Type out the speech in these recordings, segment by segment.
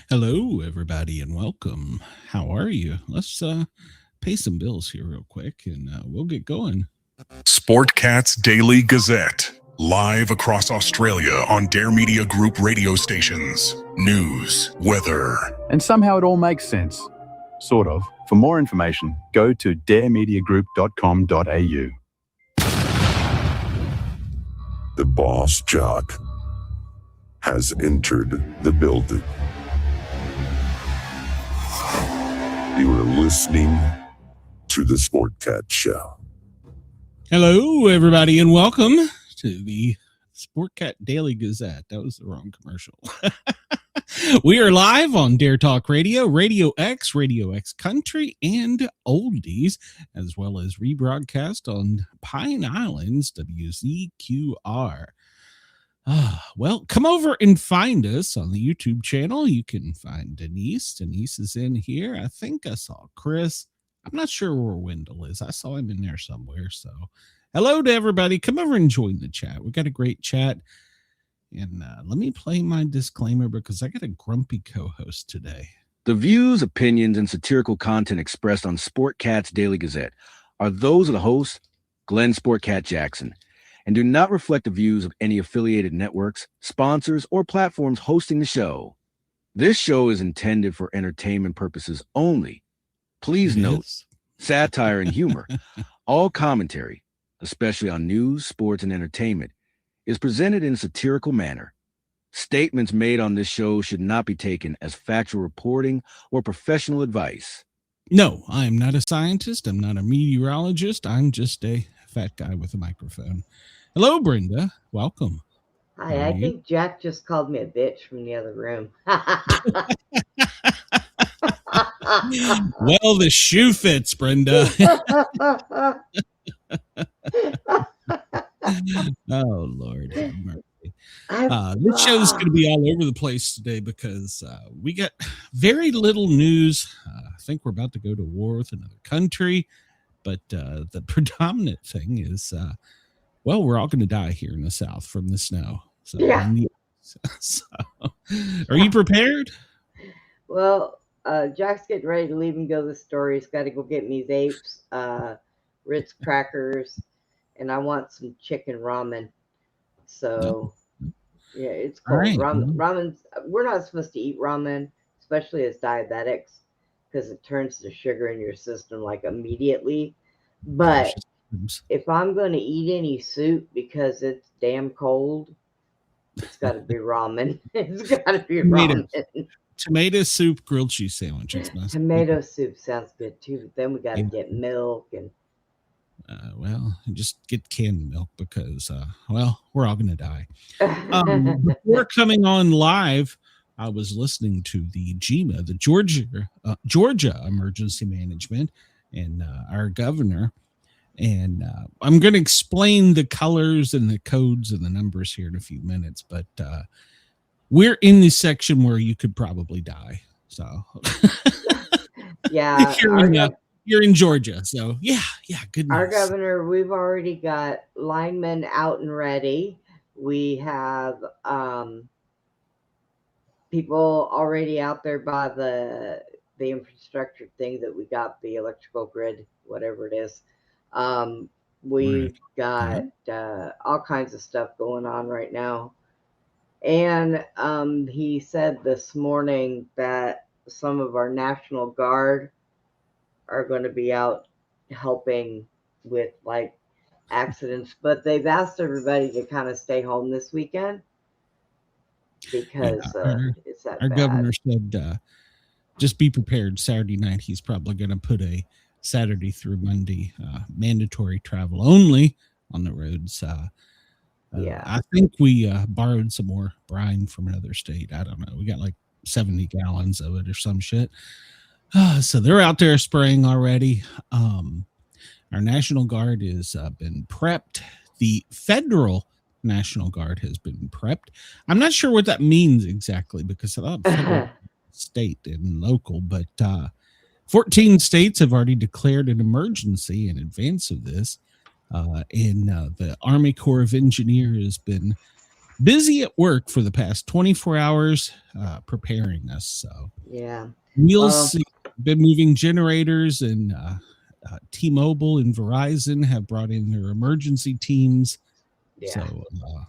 Hello, everybody, and welcome. How are you? Let's pay some bills here real quick, and we'll get going. Sportcat's Daily Gazette, live across Australia on Dare Media Group radio stations. News, weather. And somehow it all makes sense. Sort of. For more information, go to daremediagroup.com.au. The boss jock has entered the building. You are listening to the Sportcat Show. Hello, everybody, and welcome to the Sportcat Daily Gazette. That was the wrong commercial. We are live on Dare Talk Radio, Radio X Country, and Oldies, as well as rebroadcast on Pine Island's WZQR. Well, come over and find us on the YouTube channel. You can find Denise. Denise is in here. I think I saw Chris. I'm not sure where Wendell is. I saw him in there somewhere. So hello to everybody. Come over and join the chat. We got a great chat. And let me play my disclaimer because I got a grumpy co-host today. The views, opinions, and satirical content expressed on Sportcat's Daily Gazette are those of the host, Glenn Sportcat Jackson, and do not reflect the views of any affiliated networks, sponsors, or platforms hosting the show. This show is intended for entertainment purposes only. Please note, satire and humor, all commentary, especially on news, sports, and entertainment, is presented in a satirical manner. Statements made on this show should not be taken as factual reporting or professional advice. No, I am not a scientist. I'm not a meteorologist. I'm just a fat guy with a microphone. Hello, Brenda. Welcome. Hi, I think Jack just called me a bitch from the other room. Well, the shoe fits, Brenda. Oh, Lord. Have mercy. This show's going to be all over the place today because we got very little news. I think we're about to go to war with another country, but the predominant thing is, well, we're all going to die here in the South from the snow. So, Yeah. So, are you prepared? Well, Jack's getting ready to leave and go to the store. He's got to go get me Apes, Ritz crackers, and I want some chicken ramen. So, yeah, it's cold. Right. Ramen's, we're not supposed to eat ramen, especially as diabetics, because it turns the sugar in your system like immediately. But if I'm going to eat any soup because it's damn cold, it's got to be ramen. It's got to be ramen. Tomato soup, grilled cheese sandwich. Tomato soup sounds good too, but then we got to get milk and. Well, just get canned milk because, well, we're all going to die. Before coming on live, I was listening to the GEMA, the Georgia Emergency Management, and our governor. And I'm going to explain the colors and the codes and the numbers here in a few minutes, but we're in the section where you could probably die. So, yeah, you're in Georgia. So, yeah, good news. Our governor, we've already got linemen out and ready. We have people already out there by the infrastructure thing that we got, the electrical grid, whatever it is. We've got all kinds of stuff going on right now. And he said this morning that some of our National Guard are going to be out helping with like accidents, but they've asked everybody to kind of stay home this weekend because it's that our bad. Governor said just be prepared. Saturday night he's probably going to put a Saturday through Monday mandatory travel only on the roads. I think we borrowed some more brine from another state. I don't know, we got like 70 gallons of it or some shit. So they're out there spraying already. Our National Guard has been prepped. The federal National Guard has been prepped. I'm not sure what that means exactly because a lot of federal, state and local, but 14 states have already declared an emergency in advance of this. And the Army Corps of Engineers has been busy at work for the past 24 hours preparing us. So Yeah. Wheels been moving generators, and T-Mobile and Verizon have brought in their emergency teams. Yeah. So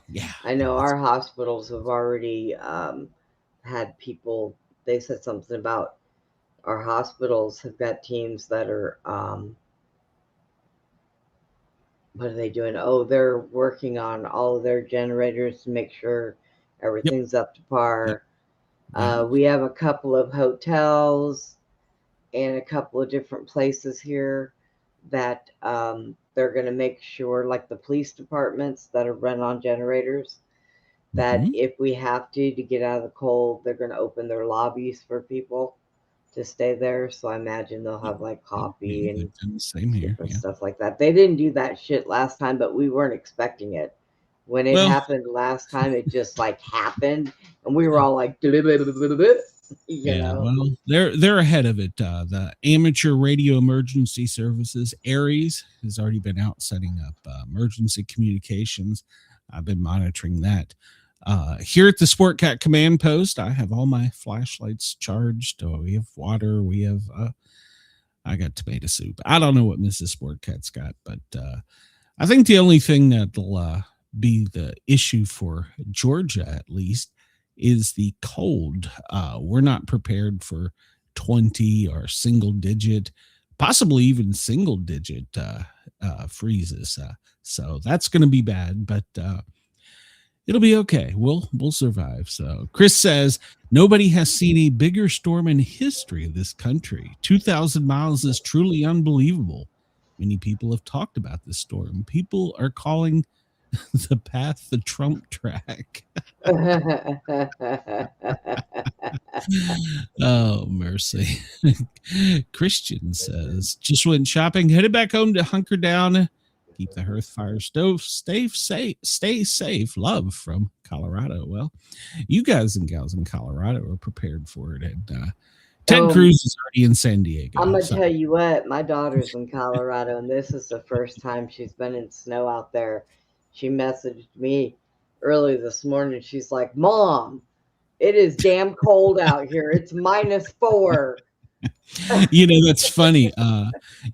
yeah, I know our hospitals have already had people. They said something about our hospitals have got teams that are what are they doing? Oh, they're working on all of their generators to make sure everything's up to par. Yep. We have a couple of hotels and a couple of different places here that they're going to make sure, like the police departments that are run on generators, that if we have to get out of the cold, they're going to open their lobbies for people to stay there. So I imagine they'll have like coffee and same here. different stuff like that. They didn't do that shit last time, but we weren't expecting it. When it happened last time, it just like happened, and we were all like, you know. Well, they're ahead of it. The Amateur Radio Emergency Services, ARES, has already been out setting up emergency communications. I've been monitoring that. Here at the Sportcat Command Post, I have all my flashlights charged. We have water. We have, I got tomato soup. I don't know what Mrs. Sportcat's got, but I think the only thing that'll be the issue for Georgia, at least, is the cold. We're not prepared for 20 or single digit, possibly even single digit freezes. So that's going to be bad, but it'll be okay. We'll survive. So Chris says nobody has seen a bigger storm in history of this country. 2,000 miles is truly unbelievable. Many people have talked about this storm. People are calling the path the Trump track. Oh, mercy. Christian says, just went shopping, headed back home to hunker down, keep the hearth fire stove, stay safe. Love from Colorado. Well, you guys and gals in Colorado are prepared for it. And Ted Cruz is already in San Diego. I'm going to tell you what, my daughter's in Colorado, and this is the first time she's been in snow out there. She messaged me early this morning. She's like, Mom, it is damn cold out here. It's -4. That's funny.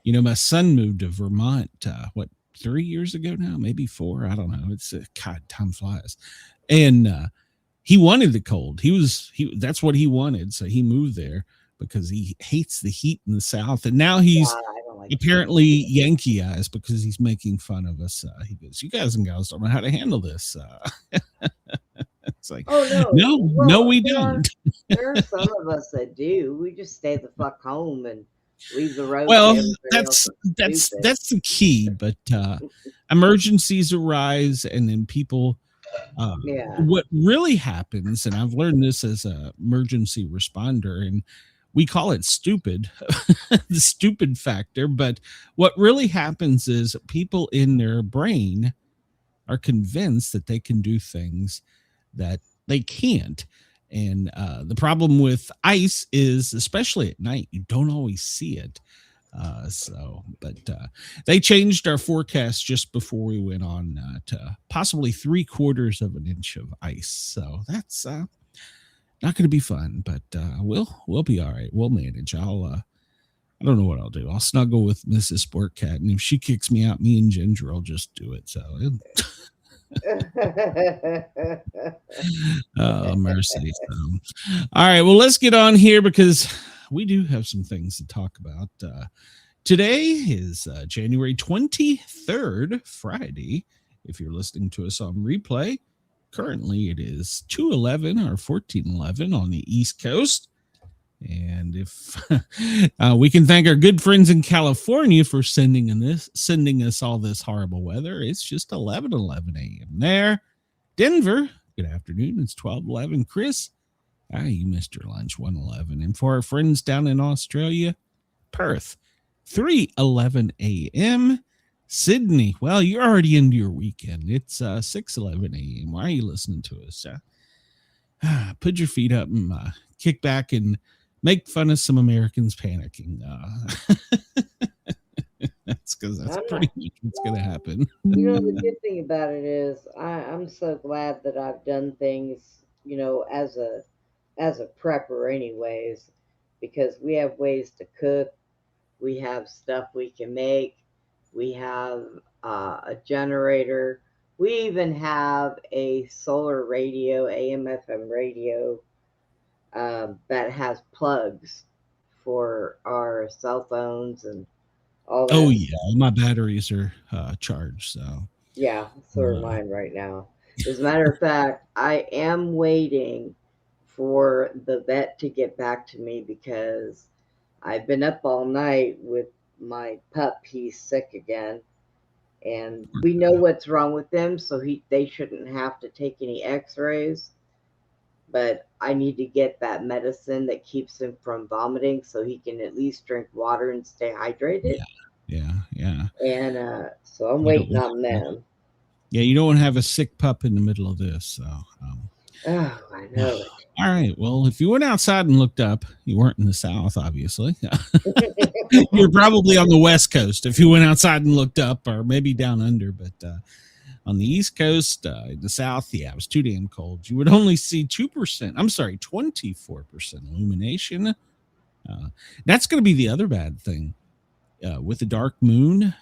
My son moved to Vermont, 3 years ago now, maybe 4. I don't know. It's God, time flies. And he wanted the cold. That's what he wanted. So he moved there because he hates the heat in the South. And now he's apparently Yankee-ized because he's making fun of us. He goes, you guys and gals don't know how to handle this. It's like, no, we don't. There are some of us that do. We just stay the fuck home and leave the road. Well, that's the key. But emergencies arise, and then people. What really happens, and I've learned this as an emergency responder, and we call it stupid, the stupid factor. But what really happens is people in their brain are convinced that they can do things that they can't. And the problem with ice is, especially at night, you don't always see it. But they changed our forecast just before we went on to possibly 3/4 of an inch of ice. So that's not going to be fun, but we'll be all right. We'll manage. I don't know what I'll do. I'll snuggle with Mrs. Sportcat, and if she kicks me out, me and Ginger will just do it. So. Oh, mercy. All right, well, let's get on here because we do have some things to talk about. Today is January 23rd, Friday. If you're listening to us on replay, currently it is 2:11 or 14:11 on the East Coast. And if we can thank our good friends in California for sending us all this horrible weather, it's just 11:11 a.m. there. Denver, good afternoon. It's 12:11. Chris, you missed your lunch, 1:11. And for our friends down in Australia, Perth, 3:11 a.m. Sydney, well, you're already into your weekend. It's 6:11 a.m. Why are you listening to us? Put your feet up and kick back and make fun of some Americans panicking. chance because that's pretty much what's going to happen. The good thing about it is I'm so glad that I've done things, as a prepper anyways, because we have ways to cook. We have stuff we can make. We have a generator. We even have a solar radio, AM, FM radio, that has plugs for our cell phones and all that. Oh, yeah. My batteries are charged. So, yeah, so are mine right now. As a matter of fact, I am waiting for the vet to get back to me because I've been up all night with my pup. He's sick again, and we know what's wrong with him, so they shouldn't have to take any x-rays. But I need to get that medicine that keeps him from vomiting so he can at least drink water and stay hydrated. Yeah. And so I'm waiting on them. Yeah, you don't want to have a sick pup in the middle of this. So, oh, I know it. All right. Well, if you went outside and looked up, you weren't in the South, obviously. You're probably on the West Coast if you went outside and looked up, or maybe down under. But on the East Coast, in the South, yeah, it was too damn cold. You would only see 24% illumination. That's going to be the other bad thing with the dark moon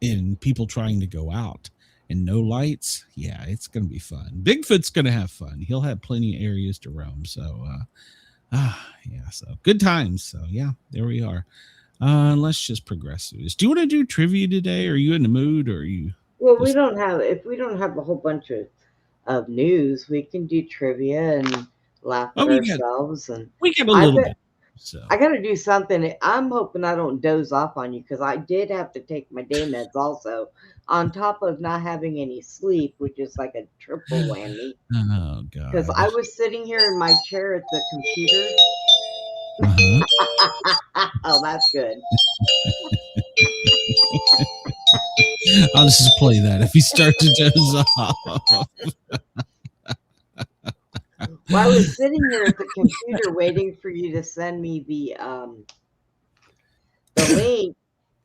and people trying to go out. And no lights, yeah, it's going to be fun. Bigfoot's going to have fun. He'll have plenty of areas to roam. So, so good times. So, yeah, there we are. Let's just progress through this. Do you want to do trivia today? Are you in the mood, or are you? Well, if we don't have a whole bunch of news, we can do trivia and laugh at ourselves. We get a little bit. So I got to do something. I'm hoping I don't doze off on you because I did have to take my day meds also, on top of not having any sleep, which is like a triple whammy. Oh, God. Because I was sitting here in my chair at the computer. Oh, that's good. I'll just play that if you start to doze off. Well, I was sitting here at the computer waiting for you to send me the link,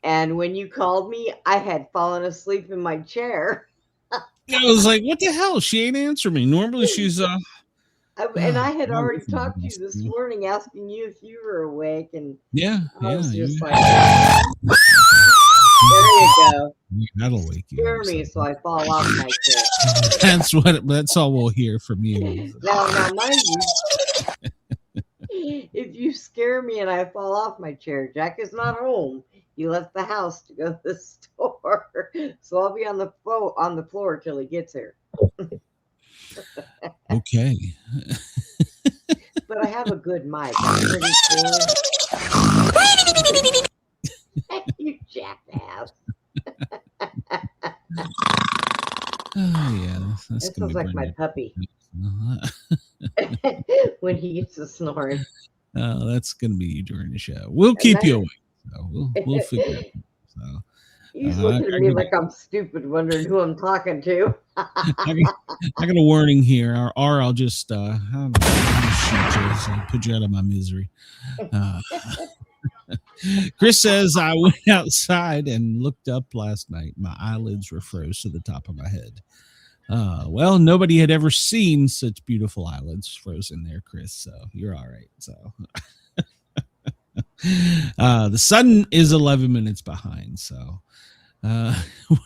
and when you called me, I had fallen asleep in my chair. I was like, "What the hell? She ain't answering me. Normally, she's and I had already talked to you this morning, asking you if you were awake, and I was just like, there you go. That'll wake you. Scare me, so I fall off my chair. That's all we'll hear from you. Now, mind you, if you scare me and I fall off my chair, Jack is not home. He left the house to go to the store, so I'll be on the floor till he gets here. Okay. But I have a good mic. I'm pretty sure. You jackass. Oh, yeah. That sounds like my puppy. When he gets to snoring. Oh, that's going to be you during the show. We'll keep you awake. So we'll figure it out. So, he's looking at me like I'm stupid, wondering who I'm talking to. I got a warning here, or I'll just put you out of my misery. Chris says, I went outside and looked up last night. My eyelids were froze to the top of my head. Well, nobody had ever seen such beautiful eyelids frozen there, Chris. So you're all right. So the sun is 11 minutes behind. So one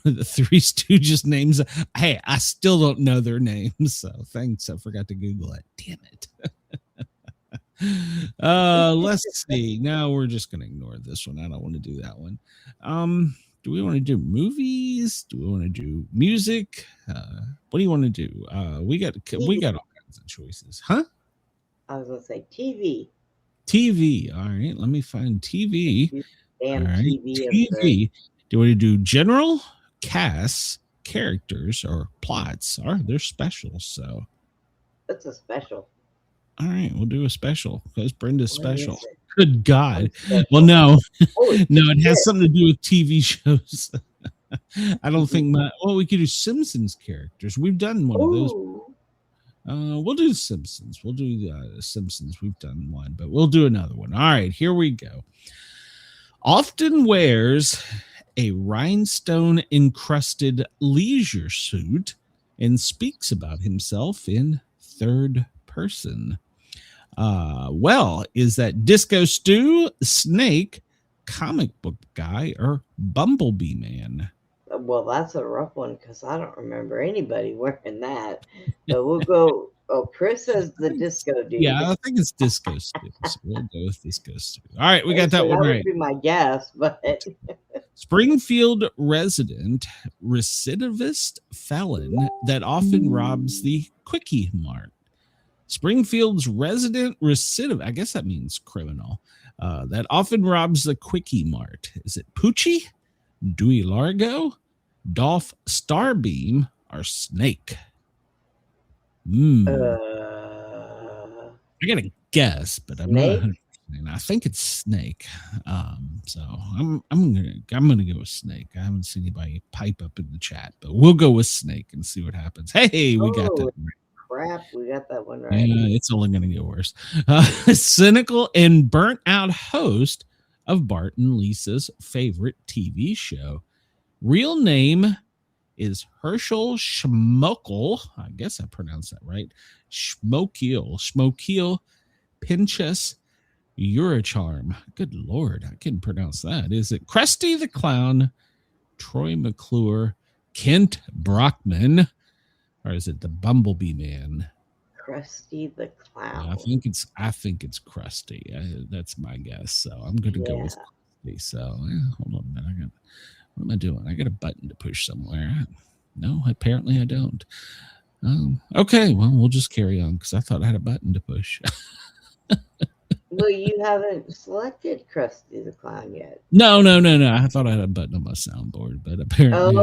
of the Three Stooges names. Hey, I still don't know their names. So thanks. I forgot to Google it. Damn it. Let's see. Now we're just gonna ignore this one. I don't want to do that one. Do we want to do movies? Do we want to do music? What do you want to do? We got all kinds of choices, huh? I was gonna say TV. All right, let me find TV. Damn, all right. TV. Do you want to do general, casts, characters, or plots? They're specials, so that's a special. All right, we'll do a special because Brenda's special. Good God. Well, no, it has something to do with TV shows. I don't think we could do Simpsons characters. We've done one of those. We'll do Simpsons. We'll do Simpsons. We've done one, but we'll do another one. All right, here we go. Often wears a rhinestone-encrusted leisure suit and speaks about himself in third person. Well, is that Disco Stew, Snake, comic book guy, or Bumblebee Man? Well, that's a rough one because I don't remember anybody wearing that. So we'll go. Oh, Chris says the disco dude. Yeah, I think it's Disco Stew. So we'll go with Disco Stew. All right, we got that Actually, one that right. would be my guess, but Springfield resident, recidivist felon that often robs the Quickie Mart. Springfield's resident recidivist, I guess that means criminal, that often robs the Quickie Mart. Is it Poochie, Dewey Largo, Dolph Starbeam, or Snake? I gotta guess, but I'm not 100%. I think it's Snake. So I'm gonna go with Snake. I haven't seen anybody pipe up in the chat, but we'll go with Snake and see what happens. Hey, we got that. Crap, we got that one right. Yeah, it's only going to get worse. Cynical and burnt out host of Bart and Lisa's favorite TV show. Real name is Herschel Schmokel. I guess I pronounced that right. Schmokiel Pinchas Eurocharm. Good Lord, I couldn't pronounce that. Is it Krusty the Clown, Troy McClure, Kent Brockman, or is it the Bumblebee Man? Krusty the Clown. I think it's Krusty. That's my guess. So I'm going to go with Krusty. So hold on a minute. What am I doing? I got a button to push somewhere. No, apparently I don't. Okay, well, we'll just carry on because I thought I had a button to push. Well, you haven't selected Krusty the Clown yet. No. I thought I had a button on my soundboard, but apparently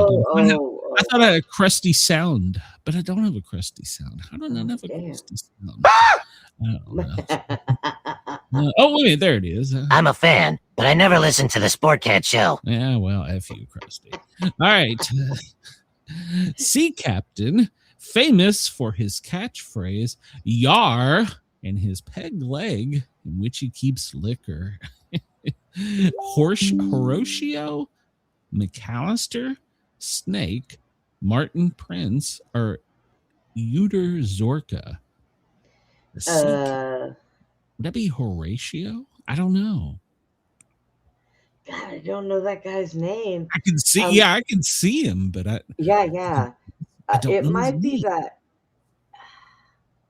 I thought I had a crusty sound, but I don't have a crusty sound. How do I not have a crusty sound? I don't know. Oh, wait, there it is. I'm a fan, but I never listen to the Sportcat show. Yeah, well, F you, Krusty. All right. Sea Captain, famous for his catchphrase, "Yar," and his peg leg, in which he keeps liquor. Horatio McAllister, Snake, Martin Prince, or Uter Zorka? Would that be Horatio? I don't know. God, I don't know that guy's name. I can see, I can see him, but I it might be that.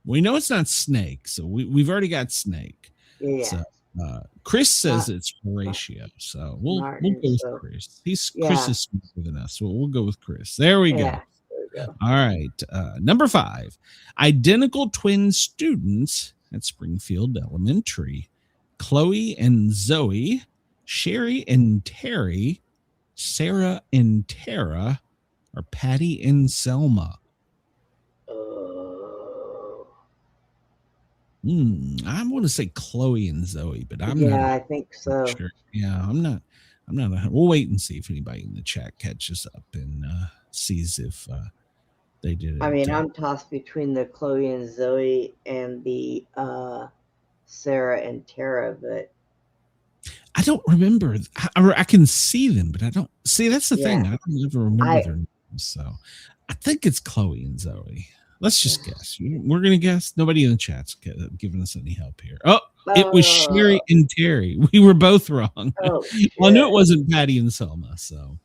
We know it's not Snake, so we've already got Snake. Yeah. So, Chris says it's Horatio, so we'll go with Chris. Chris is smarter than us, so we'll go with Chris. There we go. All right, number 5. Identical twin students at Springfield Elementary. Chloe and Zoe, Sherry and Terry, Sarah and Tara, or Patty and Selma? I want to say Chloe and Zoe, but I'm not. I think so. Sure. Yeah, I'm not. We'll wait and see if anybody in the chat catches up and sees if they did it. I mean, I'm tossed between the Chloe and Zoe and the Sarah and Tara, but I don't remember. I can see them, but I don't see. That's the thing. I don't ever remember their names. So I think it's Chloe and Zoe. Let's just guess. We're going to guess. Nobody in the chat's giving us any help here. Oh, it was Sherry and Terry. We were both wrong. Well, I knew it wasn't Patty and Selma. So,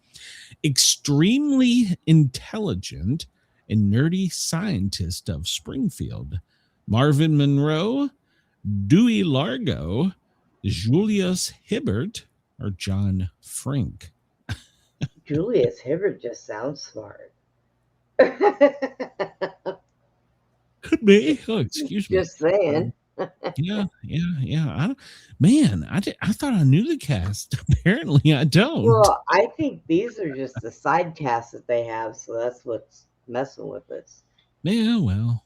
extremely intelligent and nerdy scientist of Springfield, Marvin Monroe, Dewey Largo, Julius Hibbert, or John Frink? Julius Hibbert just sounds smart. Could be. Oh, excuse me. Just saying. Yeah. I thought I knew the cast. Apparently, I don't. Well, I think these are just the side casts that they have, so that's what's messing with us. Yeah, well,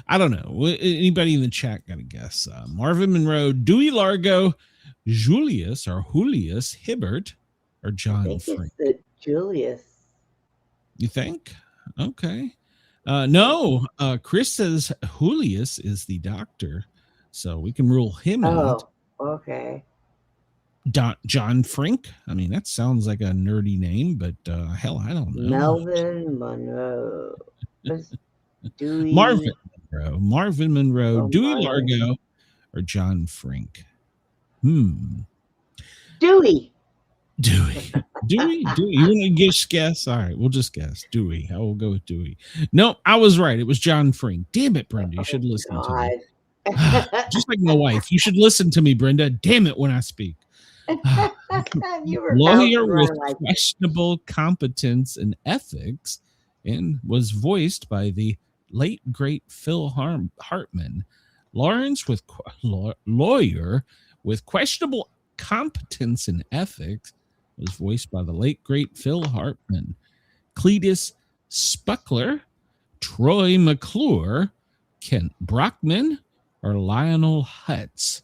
I don't know. Anybody in the chat got a guess? Marvin Monroe, Dewey Largo, Julius Hibbert, or John Frink? It's Julius. You think? Okay. No, Chris says Julius is the doctor, so we can rule him out. Oh, okay. John Frink. I mean, that sounds like a nerdy name, but hell, I don't know. Melvin Monroe. Dewey. Marvin Monroe, Oh, Dewey Marvin. Largo, or John Frink. Dewey. Dewey. You want to guess? All right, we'll just guess. Dewey. I will go with Dewey. No, I was right. It was John Frink. Damn it, Brenda. You should listen to me. Just like my wife. You should listen to me, Brenda. Damn it when I speak. Lawyer with questionable competence and ethics, and was voiced by the late great Phil Hartman. Lawrence with lawyer with questionable competence and ethics was voiced by the late great Phil Hartman. Cletus Spuckler, Troy McClure, Kent Brockman, or Lionel Hutz.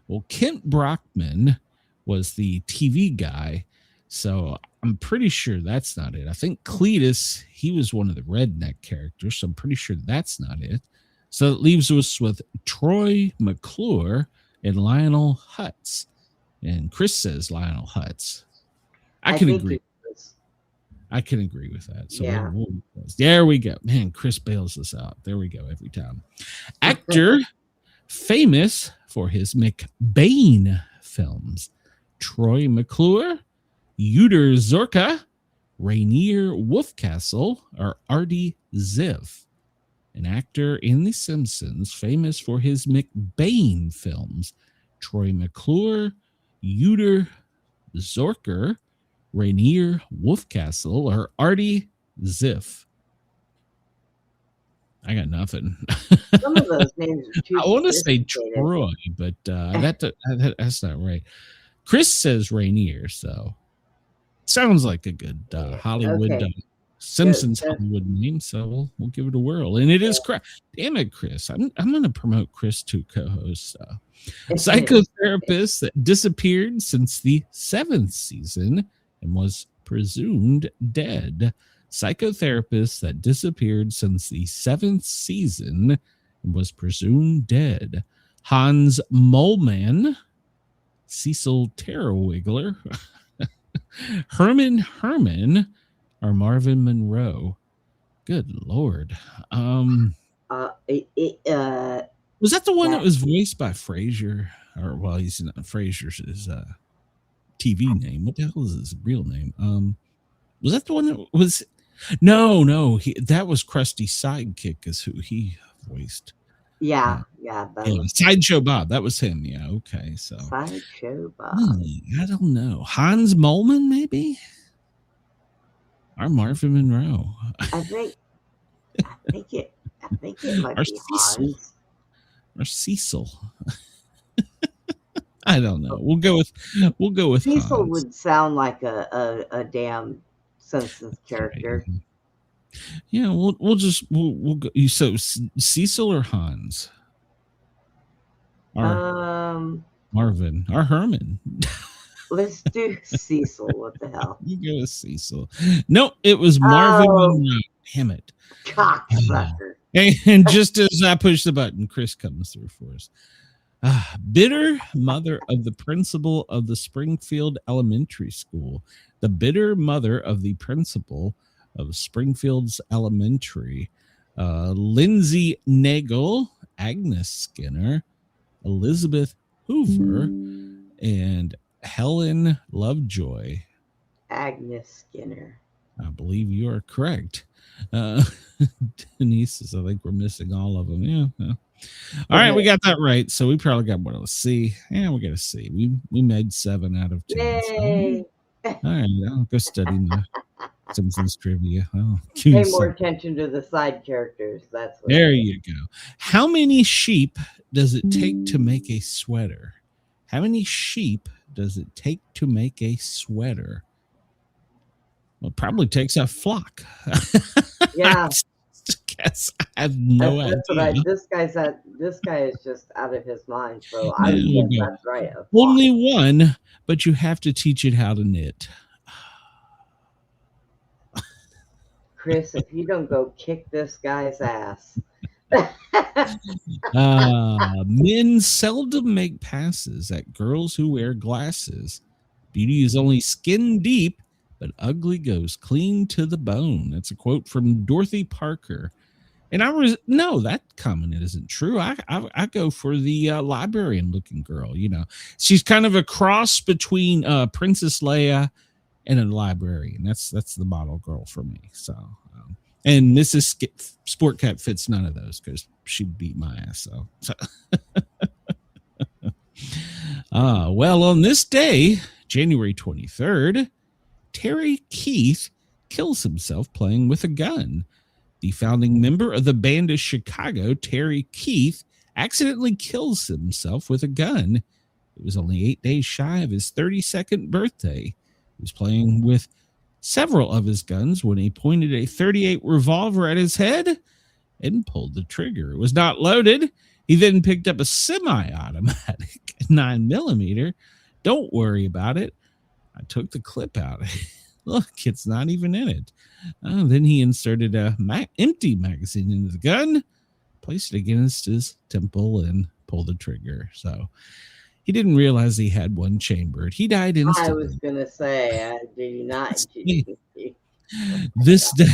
Well, Kent Brockman was the TV guy, so I'm pretty sure that's not it. I think Cletus, he was one of the redneck characters, so I'm pretty sure that's not it. So it leaves us with Troy McClure and Lionel Hutz. And Chris says Lionel Hutz. I can agree. I can agree with that. So yeah. There we go. Man, Chris bails us out. There we go every time. Actor famous for his McBain films. Troy McClure, Uter Zorka, Rainier Wolfcastle, or Artie Ziff. An actor in The Simpsons famous for his McBain films. Troy McClure, Uter Zorker, Rainier Wolfcastle, or Artie Ziff. I got nothing. Some of those names are too I want to say Troy, but that's not right. Chris says Rainier, so sounds like a good Hollywood Simpsons Hollywood name. So we'll give it a whirl, and it is correct. Damn it, Chris! I'm going to promote Chris to co-host. Psychotherapist that disappeared since the 7th season and was presumed dead. Psychotherapist that disappeared since the 7th season and was presumed dead. Hans Moleman, Cecil Terrorwiggler, Herman, or Marvin Monroe. Good Lord. Was that the one that was voiced by Frasier? Or, well, he's not Frasier's his TV name. What the hell is his real name? Was that the one that was... No, that was Krusty's sidekick is who he voiced. Yeah. Sideshow Bob, that was him. Yeah, okay. So Sideshow Bob. I don't know. Hans Moleman, maybe? Or Marvin Monroe. I think it might be Hans. Or Cecil. I don't know. We'll go with Cecil Hans. would sound like a damn Simpsons character. Right. Yeah, we'll go. So Cecil or Hans? Or Marvin or Herman? Let's do Cecil. What the hell? You go with Cecil. No, it was Marvin Monroe. Damn it. Cocksucker. And just as I push the button, Chris comes through for us. Bitter mother of the principal of the Springfield Elementary School. The bitter mother of the principal of Springfield's Elementary. Lindsay Nagel, Agnes Skinner, Elizabeth Hoover, and Helen Lovejoy. Agnes Skinner. I believe you are correct. Denise says, I think we're missing all of them. Yeah. All right, we got that right. So we probably got what? Let's see. Yeah, we got to see. We made 7 out of 10. Yay. So, all right, I'll go study my Simpsons trivia. Pay more attention to the side characters. That's what there you go. How many sheep does it take to make a sweater? How many sheep does it take to make a sweater? Well, it probably takes a flock. Yeah. Guess I have no idea. This guy is just out of his mind. So I think that's right. Only one, but you have to teach it how to knit. Chris, if you don't go kick this guy's ass, Men seldom make passes at girls who wear glasses. Beauty is only skin deep, but ugly goes clean to the bone. That's a quote from Dorothy Parker. And no, that comment isn't true. I go for the librarian looking girl. You know, she's kind of a cross between Princess Leia and a librarian. That's the model girl for me. So, and Mrs. Sportcat fits none of those because she beat my ass. So. Well, on this day, January 23rd, Terry Keith kills himself playing with a gun. The founding member of the band of Chicago, Terry Keith, accidentally kills himself with a gun. It was only 8 days shy of his 32nd birthday. He was playing with several of his guns when he pointed a .38 revolver at his head and pulled the trigger. It was not loaded. He then picked up a semi-automatic 9mm. Don't worry about it. I took the clip out. Look, it's not even in it. Then he inserted a empty magazine into the gun, placed it against his temple, and pulled the trigger. So he didn't realize he had one chambered. He died instantly. I was going to say, did you not? This day,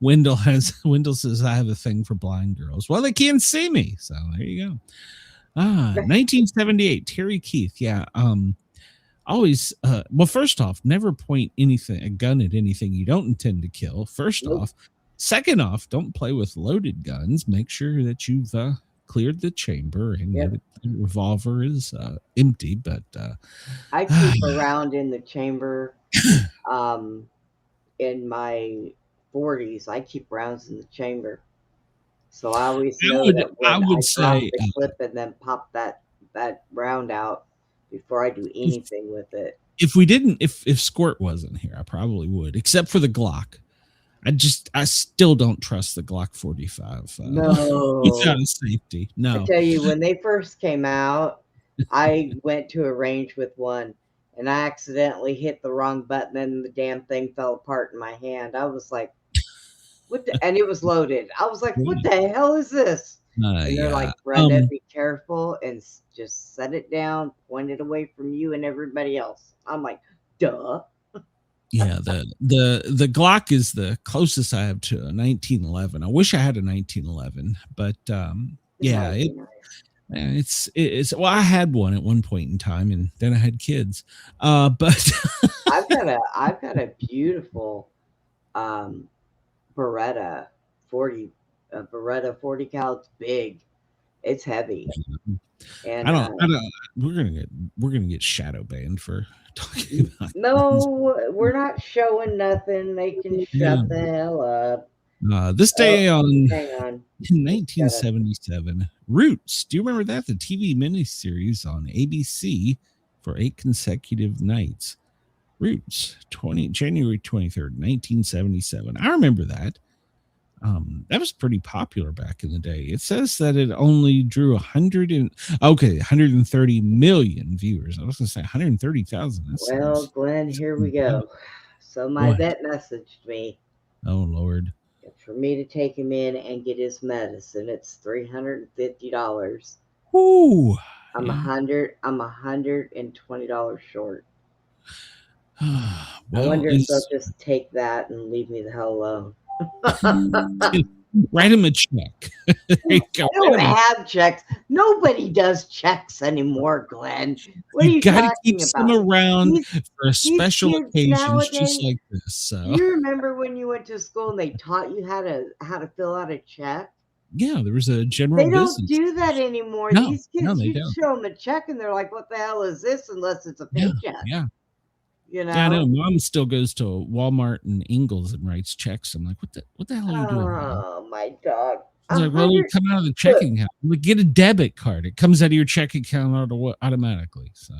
Wendell says, I have a thing for blind girls. Well, they can't see me. So there you go. 1978, Terry Keith. Yeah. Always, well, first off, never point a gun at anything you don't intend to kill. First off. Second off, don't play with loaded guns. Make sure that you've cleared the chamber and the revolver is empty. But I keep a round in the chamber. In my 40s, I keep rounds in the chamber, so I always know that when I drop the clip and then pop that round out before I do anything with it. If Squirt wasn't here, I probably would, except for the Glock. I still don't trust the Glock 45. No, without a safety. No, I tell you, when they first came out, I went to a range with one. And I accidentally hit the wrong button and the damn thing fell apart in my hand. I was like, what the? And it was loaded. I was like, what the hell is this? And they're like, Brenda, be careful and just set it down, point it away from you and everybody else. I'm like, duh. Yeah, the Glock is the closest I have to a 1911. I wish I had a 1911, but yeah, it's well, I had one at one point in time, and then I had kids. But I've got a beautiful Beretta 40 cal. It's big, it's heavy, and we're gonna get shadow banned for talking about. No, we're not showing nothing. They can shut the hell up. This day in 1977, Roots. Do you remember that? The TV miniseries on ABC for 8 consecutive nights. Roots, January 23rd, 1977. I remember that. That was pretty popular back in the day. It says that it only drew 130 million viewers. I was going to say 130,000. Well, Glenn, here we go. So my vet messaged me. Oh, Lord. For me to take him in and get his medicine, it's $350. Ooh, I'm $120 short. I wonder if they'll just take that and leave me the hell alone. Write him a check. I don't have checks. Nobody does checks anymore, Glenn. What are you gotta talking keep about? Some around for special occasions, nowadays, just like this. So. Do you remember when you went to school and they taught you how to fill out a check? Yeah, there was a general. They don't do that anymore. No, these kids, you don't. show them a check and they're like, "What the hell is this?" Unless it's a paycheck. Yeah. You know? Yeah, I know. Mom still goes to Walmart and Ingalls and writes checks. I'm like, what the hell are you doing? Oh my dog! It's like, well, you come out of the checking account. Like, get a debit card. It comes out of your checking account automatically. So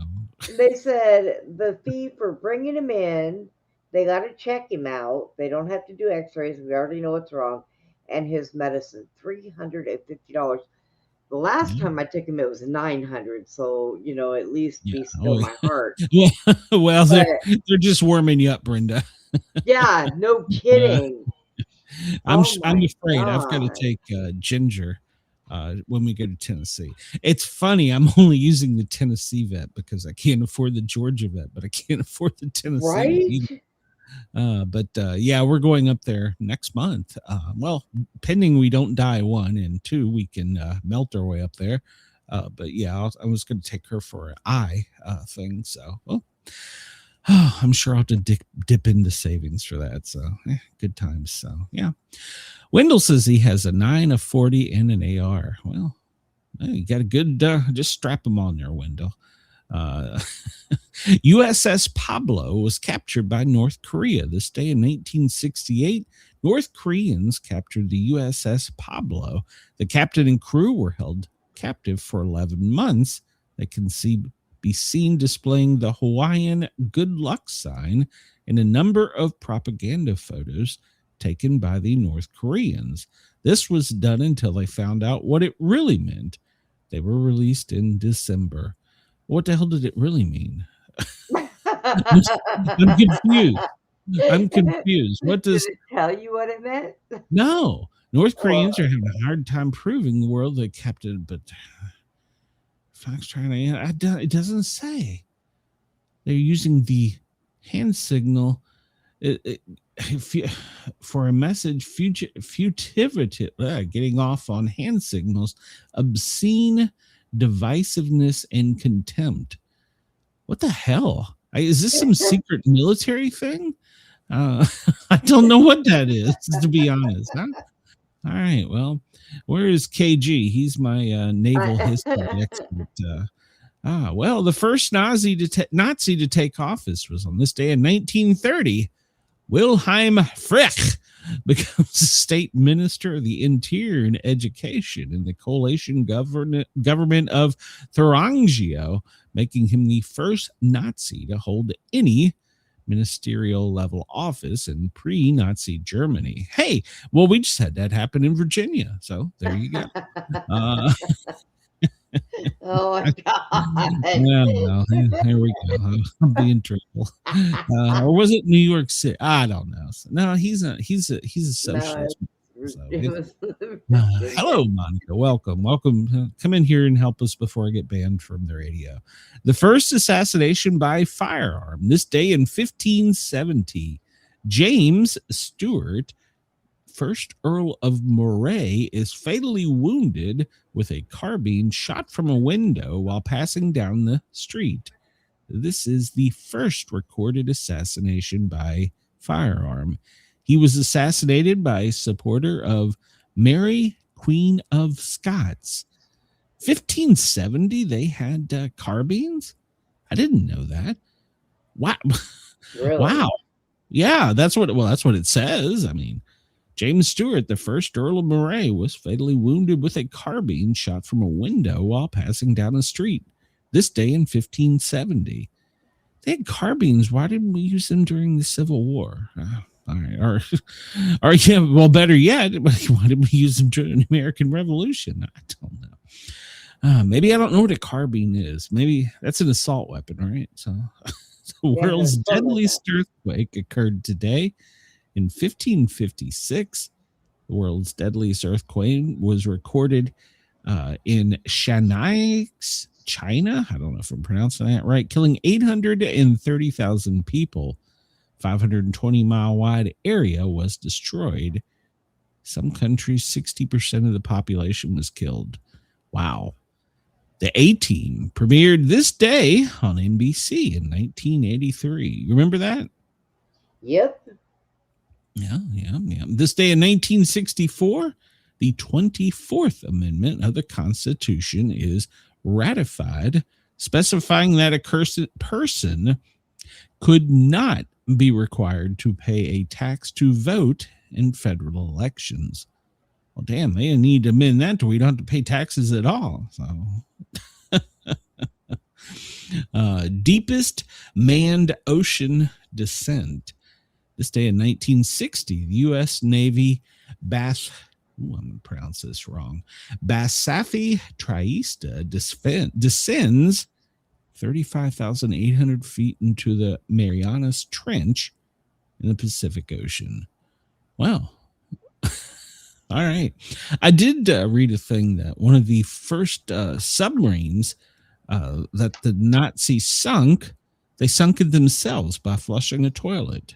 they said the fee for bringing him in, they got to check him out. They don't have to do X-rays. We already know what's wrong. And his medicine, $350. The last time I took him, it was $900. So, at least be still my heart. Well, they're just warming you up, Brenda. Yeah, no kidding. I'm Oh I'm my afraid I've got to God. take Ginger when we go to Tennessee. It's funny. I'm only using the Tennessee vet because I can't afford the Georgia vet, but I can't afford the Tennessee one Right? either. But yeah, we're going up there next month. Well, pending we don't die, one, and two, we can melt our way up there. But yeah, I was going to take her for an eye thing. So, well, I'm sure I'll have to dip into savings for that. So, good times. So, yeah. Wendell says he has a 9, a 40, and an AR. Well, you got a good, just strap them on there, Wendell. USS Pablo was captured by North Korea. This day in 1968, North Koreans captured the USS Pablo. The captain and crew were held captive for 11 months. They can be seen displaying the Hawaiian good luck sign in a number of propaganda photos taken by the North Koreans. This was done until they found out what it really meant. They were released in December. What the hell did it really mean? I'm confused. I'm confused. What does Did it tell you what it meant? no? North Koreans Oh, are having a hard time proving the world they kept it, but Fox trying to. It doesn't say. They're using the hand signal for a message futility, getting off on hand signals, obscene divisiveness and contempt. What the hell? Is this some secret military thing? I don't know what that is, to be honest. Huh? All right. Well, where is KG? He's my naval history expert. Well, the first Nazi to take office was on this day in 1930. Wilhelm Frick becomes state minister of the interior and education in the coalition government of Thuringio, making him the first Nazi to hold any ministerial level office in pre-Nazi Germany. Hey, well, we just had that happen in Virginia. So there you go. oh my God. Well, here we go. I'll be in trouble. Or was it New York City? I don't know. No, he's a socialist. Hello, Monica. Welcome. Come in here and help us before I get banned from the radio. The first assassination by firearm. This day in 1570, James Stuart, first Earl of Moray, is fatally wounded with a carbine shot from a window while passing down the street. This is the first recorded assassination by firearm. He was assassinated by a supporter of Mary, Queen of Scots. 1570, they had carbines? I didn't know that. Wow. Really? Wow. Yeah, that's what it says. I mean, James Stuart, the first Earl of Moray, was fatally wounded with a carbine shot from a window while passing down a street. This day in 1570. They had carbines. Why didn't we use them during the Civil War? All right. Or yeah, well, better yet, why did we use them during the American Revolution? I don't know. Maybe I don't know what a carbine is. Maybe that's an assault weapon, right? So the world's deadliest earthquake occurred today in 1556. The world's deadliest earthquake was recorded in Shanghai, China. I don't know if I'm pronouncing that right. Killing 830,000 people. 520-mile wide area was destroyed. Some countries, 60% of the population was killed. Wow. The A-Team premiered this day on NBC in 1983. You remember that? Yep. Yeah. This day in 1964, the 24th Amendment of the Constitution is ratified, specifying that a person could not be required to pay a tax to vote in federal elections. Well, damn, they need to amend that to we don't have to pay taxes at all. So, deepest manned ocean descent. This day in 1960, the U.S. Navy I'm going to pronounce this wrong. Basafi Triesta descends 35,800 feet into the Marianas Trench in the Pacific Ocean. Wow. All right. I did read a thing that one of the first submarines that the Nazis sunk, they sunk it themselves by flushing a toilet.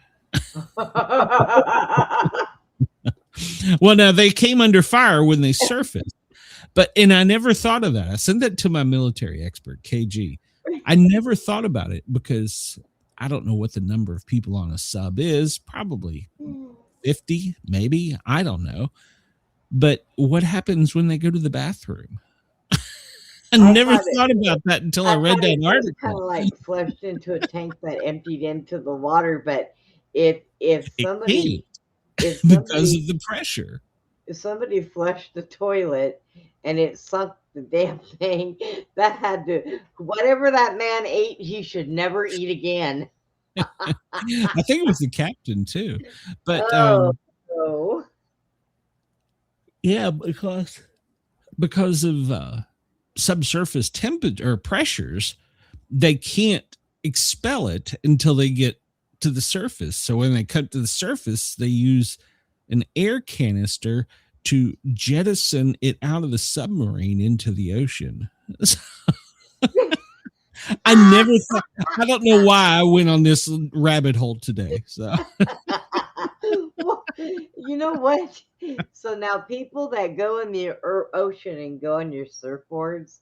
Well, now they came under fire when they surfaced, and I never thought of that. I sent that to my military expert, KG. I never thought about it because I don't know what the number of people on a sub is, probably 50, maybe. I don't know. But what happens when they go to the bathroom? I never thought about that until I read that article. Kind of like flushed into a tank that emptied into the water, but if somebody because of the pressure, if somebody flushed the toilet and it sunk the damn thing, that had to, whatever that man ate, he should never eat again. I think it was the captain too, but yeah, because of subsurface temperature or pressures, they can't expel it until they get to the surface. So when they cut to the surface, they use an air canister to jettison it out of the submarine into the ocean. I never thought, I don't know why I went on this rabbit hole today. So well, you know what? So now people that go in the ocean and go on your surfboards,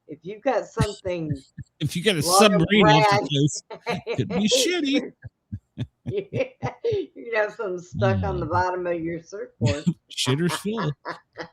if you've got something, if you got a submarine off the coast, it could be shitty. You have something stuck on the bottom of your surfboard. Shitter's full.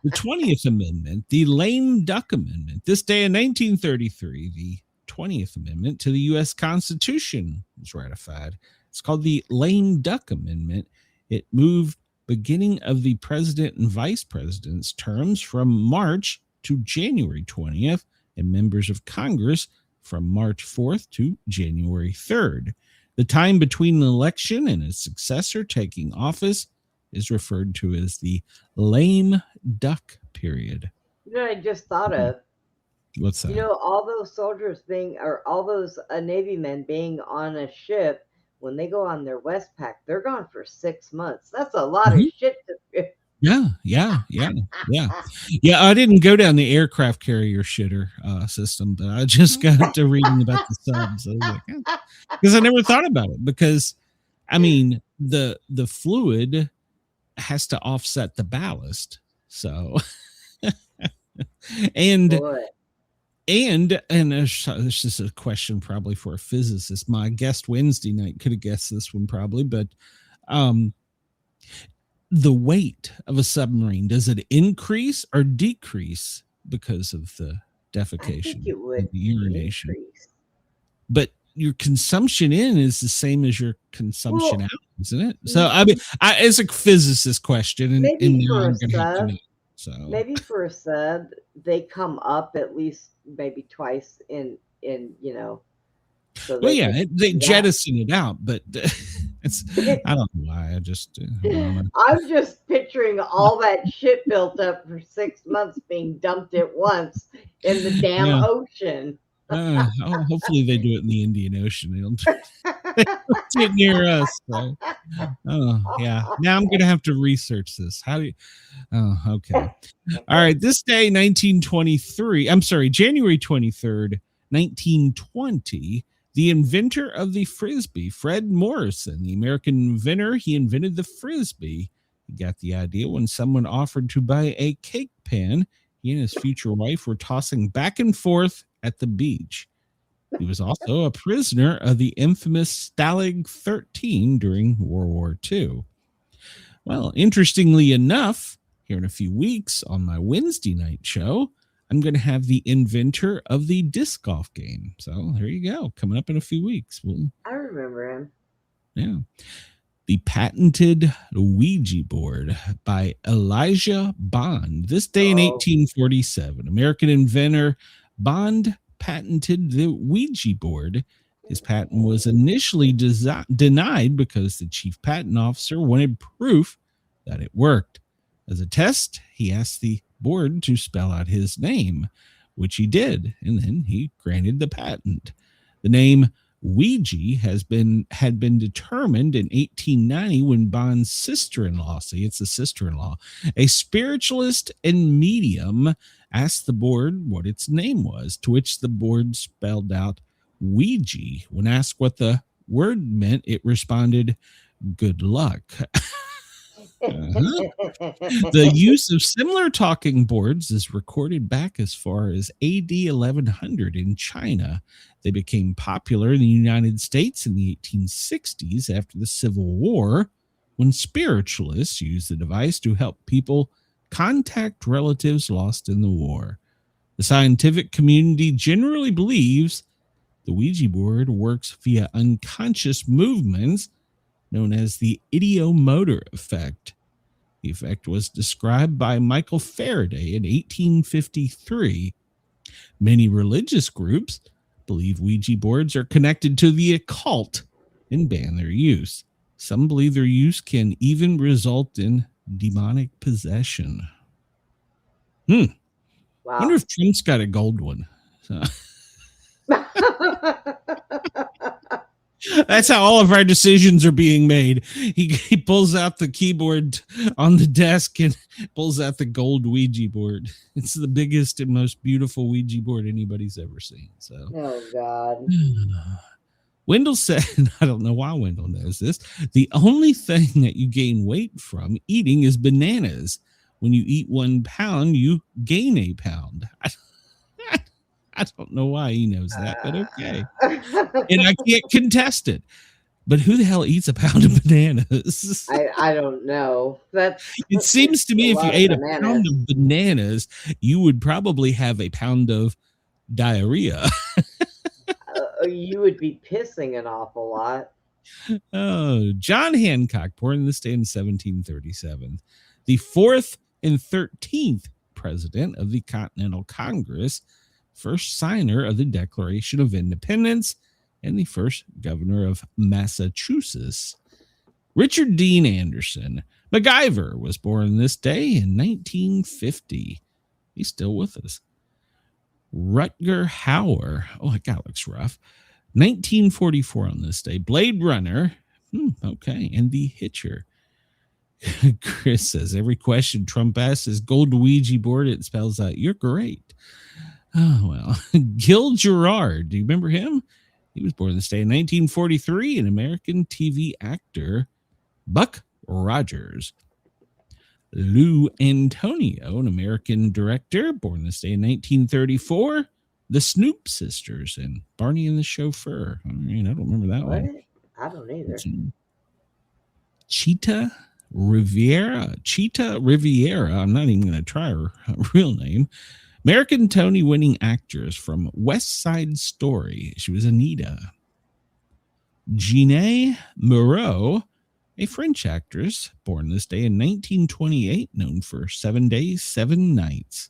The 20th Amendment, the lame duck amendment. This day in 1933, the 20th Amendment to the U.S. Constitution was ratified. It's called the lame duck amendment. It moved beginning of the president and vice president's terms from March to January 20th, and members of Congress from March 4th to January 3rd. The time between an election and a successor taking office is referred to as the lame duck period. You know what I just thought of? What's that? You know, all those soldiers all those Navy men being on a ship, when they go on their Westpac, they're gone for 6 months. That's a lot of shit to Yeah. I didn't go down the aircraft carrier shitter system, but I just got to reading about the subs. Because I never thought about it. Because, I mean, the fluid has to offset the ballast. So, and this is a question probably for a physicist. My guest Wednesday night could have guessed this one probably, but the weight of a submarine, does it increase or decrease because of the defecation? I think it would the urination. Increase. But your consumption in is the same as your consumption out, isn't it? So I mean, it's a physicist question, and maybe now for I'm a going to have to sub, know. So maybe for a sub, they come up at least maybe twice in you know. So they jettison it out, but it's I don't know why. I just I'm just picturing all that shit built up for 6 months being dumped at once in the damn ocean. Hopefully they do it in the Indian Ocean. They don't do it near us. So. Now I'm gonna have to research this. How do you? Oh, okay. All right. This day, January 23rd, 1920. The inventor of the Frisbee, Fred Morrison, the American inventor, he invented the Frisbee. He got the idea when someone offered to buy a cake pan. He and his future wife were tossing back and forth at the beach. He was also a prisoner of the infamous Stalag 13 during World War II. Well, interestingly enough, here in a few weeks on my Wednesday night show, I'm going to have the inventor of the disc golf game. So there you go. Coming up in a few weeks. I remember him. Yeah. The patented Ouija board by Elijah Bond. This day in 1847, American inventor Bond patented the Ouija board. His patent was initially denied because the chief patent officer wanted proof that it worked. As a test, he asked the board to spell out his name, which he did, and then he granted the patent. The name Ouija had been determined in 1890 when Bond's sister-in-law, see, it's a sister-in-law, a spiritualist and medium, asked the board what its name was, to which the board spelled out Ouija. When asked what the word meant, it responded, "Good luck." The use of similar talking boards is recorded back as far as AD 1100 in China. They became popular in the United States in the 1860s after the Civil War, when spiritualists used the device to help people contact relatives lost in the war. The scientific community generally believes the Ouija board works via unconscious movements known as the ideomotor effect. The effect was described by Michael Faraday in 1853. Many religious groups believe Ouija boards are connected to the occult and ban their use. Some believe their use can even result in demonic possession. Wow. I wonder if Trump's got a gold one. So. That's how all of our decisions are being made. He pulls out the keyboard on the desk and pulls out the gold Ouija board. It's the biggest and most beautiful Ouija board anybody's ever seen. So, oh God. Wendell said, I don't know why Wendell knows this, the only thing that you gain weight from eating is bananas. When you eat 1 pound, you gain a pound. I don't know why he knows that, but okay. And I can't contest it. But who the hell eats a pound of bananas? I don't know. It seems to me if you ate a pound of bananas, you would probably have a pound of diarrhea. You would be pissing an awful lot. Oh, John Hancock, born this day in 1737, the 4th and 13th president of the Continental Congress, first signer of the Declaration of Independence, and the first governor of Massachusetts. Richard Dean Anderson, MacGyver, was born this day in 1950. He's still with us. Rutger Hauer, oh, that guy looks rough. 1944 on this day. Blade Runner, okay, and The Hitcher. Chris says, every question Trump asks is gold Ouija board. It spells out, "You're great." Oh, well. Gil Gerard, do you remember him? He was born this day in 1943, an American TV actor. Buck Rogers. Lou Antonio, an American director, born this day in 1934. The Snoop Sisters and Barney and the Chauffeur. I don't remember that one. I don't either. Cheetah Riviera. I'm not even going to try her real name. American Tony-winning actress from West Side Story. She was Anita. Jeanne Moreau, a French actress, born this day in 1928, known for 7 Days, 7 Nights.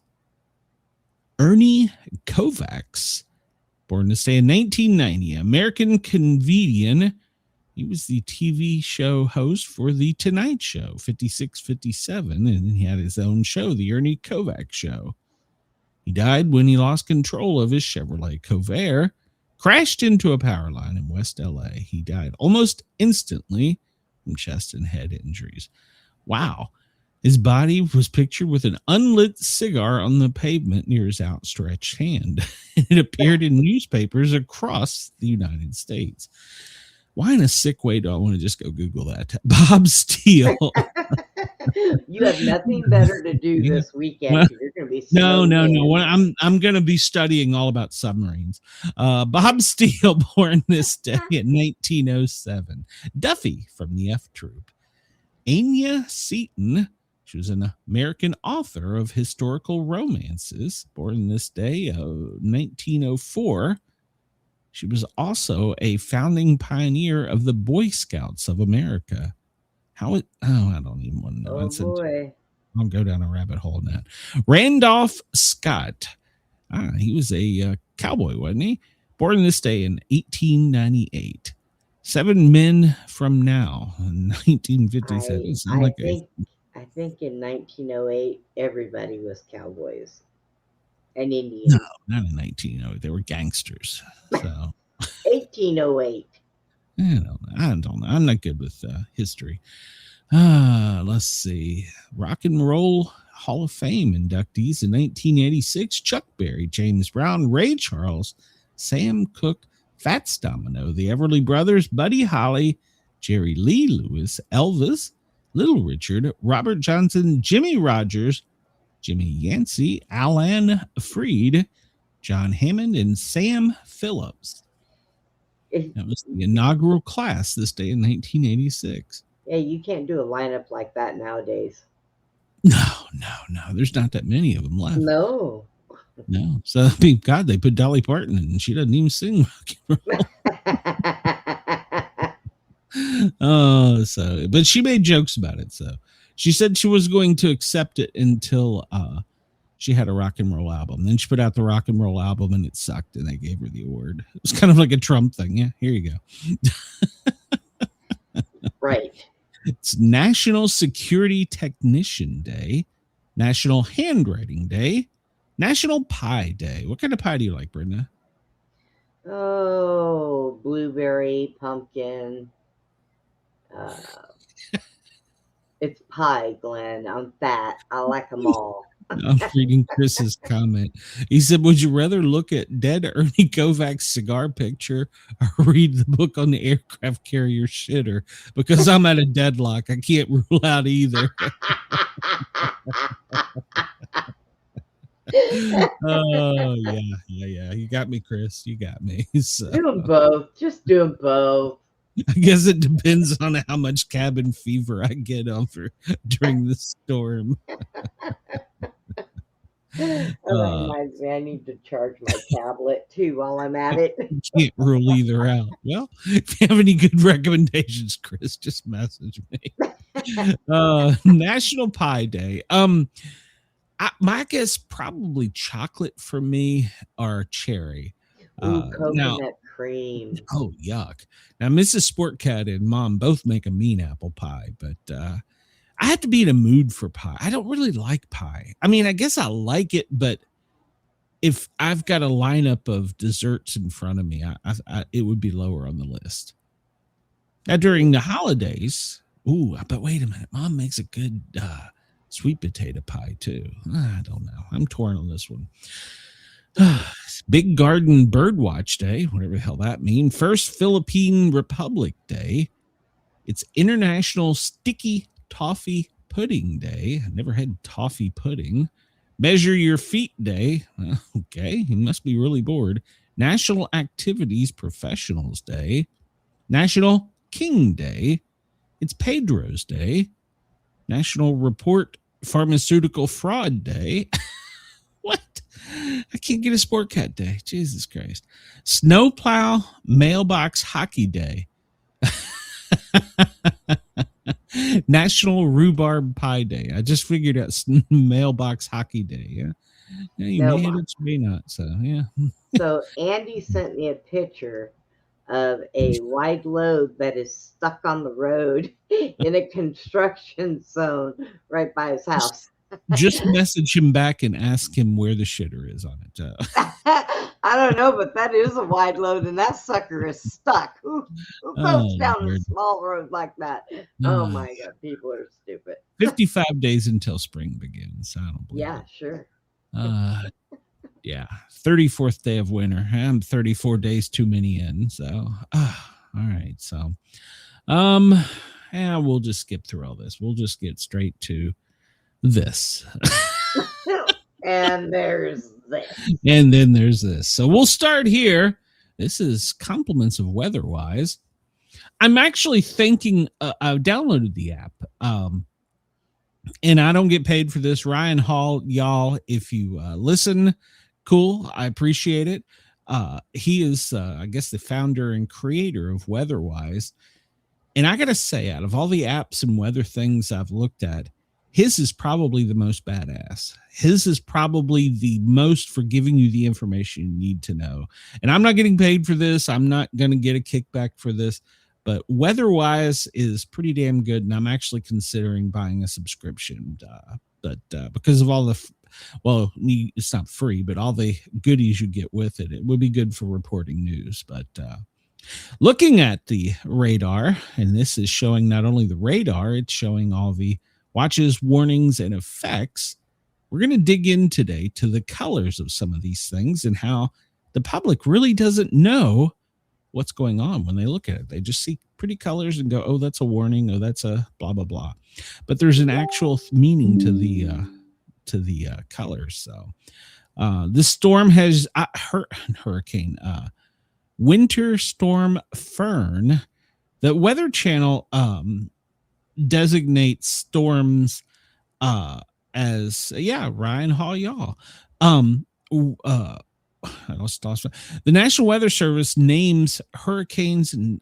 Ernie Kovacs, born this day in 1990, American comedian. He was the TV show host for The Tonight Show, 56, 57, and he had his own show, The Ernie Kovacs Show. He died when he lost control of his Chevrolet Corvair, crashed into a power line in West LA. He died almost instantly from chest and head injuries. Wow. His body was pictured with an unlit cigar on the pavement near his outstretched hand. It appeared in newspapers across the United States. Why in a sick way do I want to just go Google that? Bob Steele. You have nothing better to do this weekend. You're going to be no. I'm going to be studying all about submarines. Bob Steele, born this day in 1907. Duffy from the F Troop. Anya Seton, she was an American author of historical romances, born this day of 1904. She was also a founding pioneer of the Boy Scouts of America. I don't even want to know. Oh, boy. I'll go down a rabbit hole in that. Randolph Scott. He was a cowboy, wasn't he? Born this day in 1898. 7 Men from Now in 1957. I think in 1908, everybody was cowboys and Indians. No, not in 1908. They were gangsters. So 1808. I don't know. I'm not good with history. Let's see. Rock and Roll Hall of Fame inductees in 1986: Chuck Berry, James Brown, Ray Charles, Sam Cooke, Fats Domino, the Everly Brothers, Buddy Holly, Jerry Lee Lewis, Elvis, Little Richard, Robert Johnson, Jimmy Rogers, Jimmy Yancey, Alan Freed, John Hammond, and Sam Phillips. That was the inaugural class this day in 1986. Yeah, you can't do a lineup like that nowadays. No. There's not that many of them left. No. So, I mean, God, they put Dolly Parton in, and she doesn't even sing rock and roll. But she made jokes about it. So she said she was going to accept it until she had a rock and roll album. Then she put out the rock and roll album, and it sucked, and they gave her the award. It was kind of like a Trump thing. Yeah, here you go. Right. It's National Security Technician Day, National Handwriting Day, National Pie Day. What kind of pie do you like, Brenda? Oh, blueberry, pumpkin. It's pie, Glenn. I'm fat. I like them all. I'm reading Chris's comment. He said, would you rather look at dead Ernie Kovac's cigar picture or read the book on the aircraft carrier shitter? Because I'm at a deadlock. I can't rule out either. Oh, yeah. You got me, Chris. You got me. So, do them both. Just do them both. I guess it depends on how much cabin fever I get over during the storm. That reminds me, I need to charge my tablet too while I'm at it. Can't rule either out. Well, if you have any good recommendations, Chris, just message me. National Pie Day. My guess probably chocolate for me or cherry. Coconut cream. Oh, yuck. Now, Mrs. Sportcat and Mom both make a mean apple pie, but I have to be in a mood for pie. I don't really like pie. I mean, I guess I like it, but if I've got a lineup of desserts in front of me, it would be lower on the list. Now, during the holidays, but wait a minute. Mom makes a good sweet potato pie, too. I don't know. I'm torn on this one. Big Garden Birdwatch Day, whatever the hell that means. First Philippine Republic Day. It's International Sticky Toffee Pudding Day. I never had toffee pudding. Measure Your Feet Day. Okay, he must be really bored. National Activities Professionals Day. National King Day. It's Pedro's Day. National Report Pharmaceutical Fraud Day. What? I can't get a Sportcat Day. Jesus Christ. Snowplow Mailbox Hockey Day. National Rhubarb Pie Day. I just figured out Mailbox Hockey Day. Yeah. You may hit it, you may not. So, yeah. So, Andy sent me a picture of a wide load that is stuck on the road in a construction zone right by his house. Just message him back and ask him where the shitter is on it. I don't know, but that is a wide load, and that sucker is stuck. Who goes down a small road like that? Oh my God, people are stupid. 55 days until spring begins. I don't believe it. Sure. Yeah, 34th day of winter. I'm 34 days too many in. So, all right. So, we'll just skip through all this. We'll just get straight to this. And there's this. And then there's this. So we'll start here. This is compliments of Weatherwise. I'm actually thinking, I downloaded the app, and I don't get paid for this. Ryan Hall, y'all, if you listen, cool. I appreciate it. He is, I guess, the founder and creator of Weatherwise. And I got to say, out of all the apps and weather things I've looked at, his is probably the most badass. His is probably the most for giving you the information you need to know. And I'm not getting paid for this. I'm not going to get a kickback for this. But Weatherwise is pretty damn good. And I'm actually considering buying a subscription. But because of all the, it's not free, but all the goodies you get with it, it would be good for reporting news. But Looking at the radar, and this is showing not only the radar, it's showing all the watches, warnings, and effects. We're going to dig in today to the colors of some of these things and how the public really doesn't know what's going on when they look at it. They just see pretty colors and go, oh, that's a warning. Oh, that's a blah, blah, blah. But there's an actual meaning to the colors. So this storm has hurricane, winter storm Fern. The Weather Channel designates storms as Ryan Hall, y'all. The National Weather Service names hurricanes and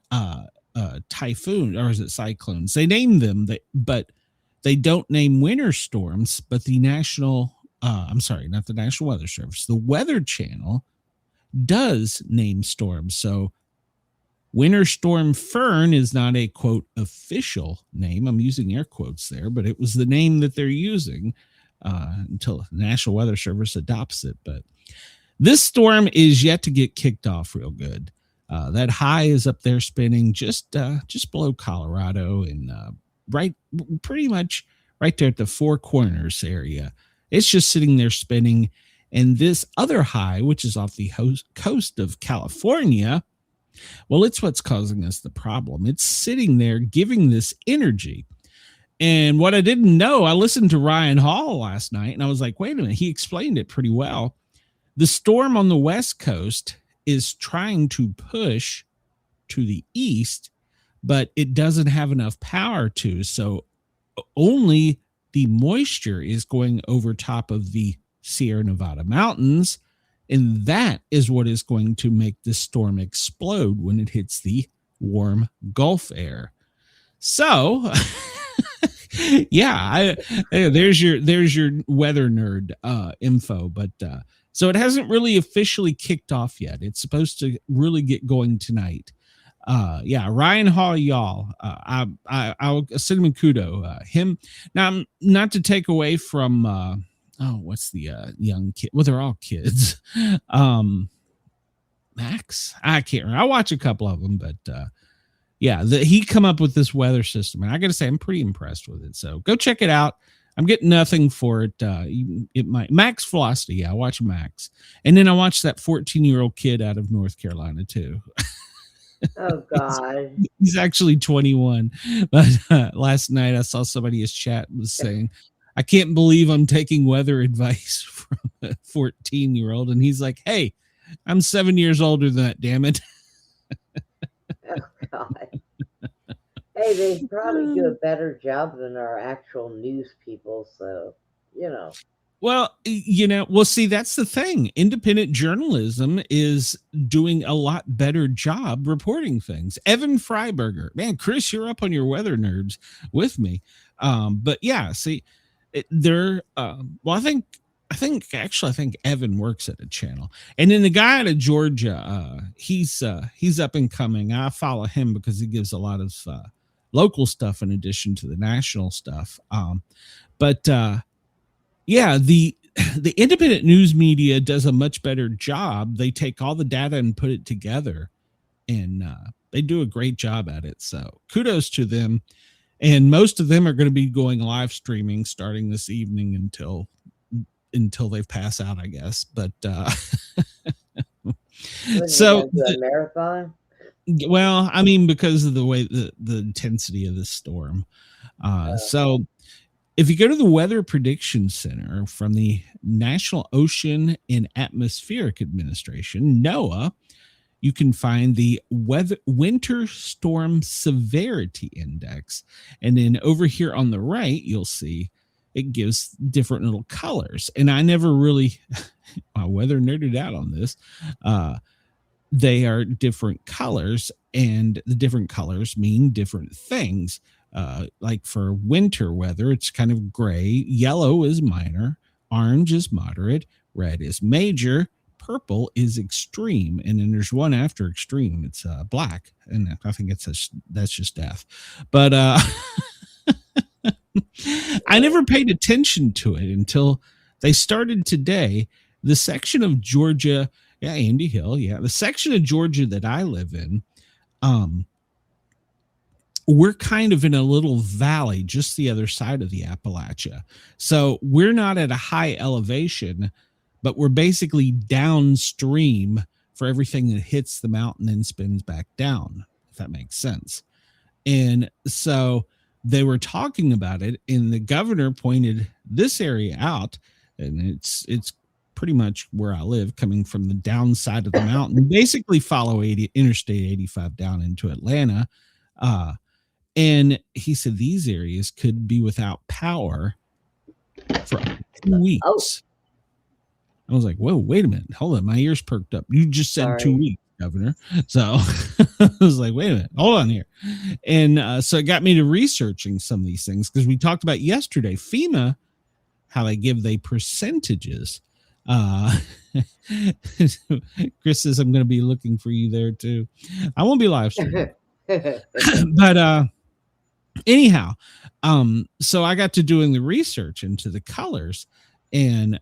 typhoon, or is it cyclones? They name them, but they don't name winter storms. But the National, not the National Weather Service, the Weather Channel does name storms. So Winter Storm Fern is not a, quote, official name. I'm using air quotes there, but it was the name that they're using until the National Weather Service adopts it. But this storm is yet to get kicked off real good. That high is up there spinning just below Colorado and pretty much right there at the Four Corners area. It's just sitting there spinning. And this other high, which is off the coast of California, well, it's what's causing us the problem. It's sitting there giving this energy. And what I didn't know, I listened to Ryan Hall last night, and I was like, wait a minute, he explained it pretty well. The storm on the West Coast is trying to push to the east, but it doesn't have enough power to. So only the moisture is going over top of the Sierra Nevada mountains, and that is what is going to make this storm explode when it hits the warm Gulf air. So there's your weather nerd info. But so it hasn't really officially kicked off yet. It's supposed to really get going tonight. Ryan Hall, y'all. I'll send him a kudo. Him now, not to take away from what's the young kid? Well, they're all kids. Max, I can't remember. I watch a couple of them, but he come up with this weather system, and I got to say, I'm pretty impressed with it. So go check it out. I'm getting nothing for it. It might Max Velocity. Yeah, I watch Max, and then I watch that 14-year-old kid out of North Carolina too. Oh God, he's actually 21. But last night I saw somebody his chat was saying, I can't believe I'm taking weather advice from a 14-year-old. And he's like, hey, I'm 7 years older than that, damn it. Oh, God. Hey, they probably do a better job than our actual news people. So, Well, see, that's the thing. Independent journalism is doing a lot better job reporting things. Evan Freiberger. Man, Chris, you're up on your weather nerds with me. But yeah, see, I think Evan works at a channel, and then the guy out of Georgia, he's up and coming. I follow him because he gives a lot of local stuff in addition to the national stuff. The independent news media does a much better job. They take all the data and put it together, and they do a great job at it. So kudos to them. And most of them are going to be going live streaming starting this evening until they pass out, I guess. But so the marathon. Well, I mean, because of the way the intensity of the storm. So if you go to the Weather Prediction Center from the National Ocean and Atmospheric Administration, NOAA, you can find the Winter Storm Severity Index. And then over here on the right, you'll see it gives different little colors. And I never really, my weather nerded out on this. They are different colors, and the different colors mean different things. Like for winter weather, it's kind of gray. Yellow is minor. Orange is moderate. Red is major. Purple is extreme, and then there's one after extreme. It's black, and I think that's just death. But I never paid attention to it until they started today. The section of Georgia, Andy Hill, the section of Georgia that I live in, we're kind of in a little valley just the other side of the Appalachia. So we're not at a high elevation, but we're basically downstream for everything that hits the mountain and spins back down, if that makes sense. And so they were talking about it, and the governor pointed this area out, and it's pretty much where I live, coming from the downside of the mountain, basically follow Interstate 85 down into Atlanta. And he said these areas could be without power for 2 weeks. Oh. I was like, whoa, wait a minute. Hold on. My ears perked up. You just said Sorry. 2 weeks, Governor. So I was like, wait a minute. Hold on here. And so it got me to researching some of these things, because we talked about yesterday, FEMA, how they give the percentages. Chris says, I'm going to be looking for you there too. I won't be live streaming. But anyhow, so I got to doing the research into the colors, and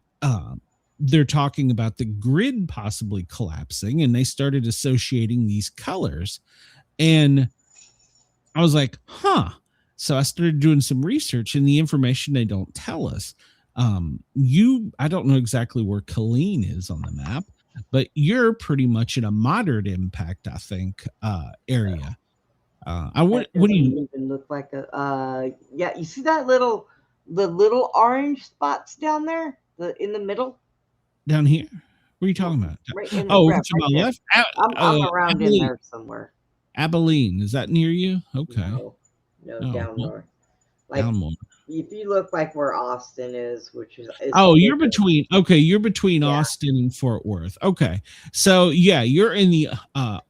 they're talking about the grid possibly collapsing, and they started associating these colors, and I was like, so I started doing some research, and the information they don't tell us. I don't know exactly where Colleen is on the map, but you're pretty much in a moderate impact, I think, area. What do you even look like yeah, you see that the little orange spots down there, in the middle? Down here? What are you talking about? Right in the To right my there. left? I'm around Abilene. in there somewhere. Abilene, is that near you? Okay. No, down north. Down more. If you look like where Austin is, which is you're between Austin and Fort Worth. Okay. So yeah, you're in the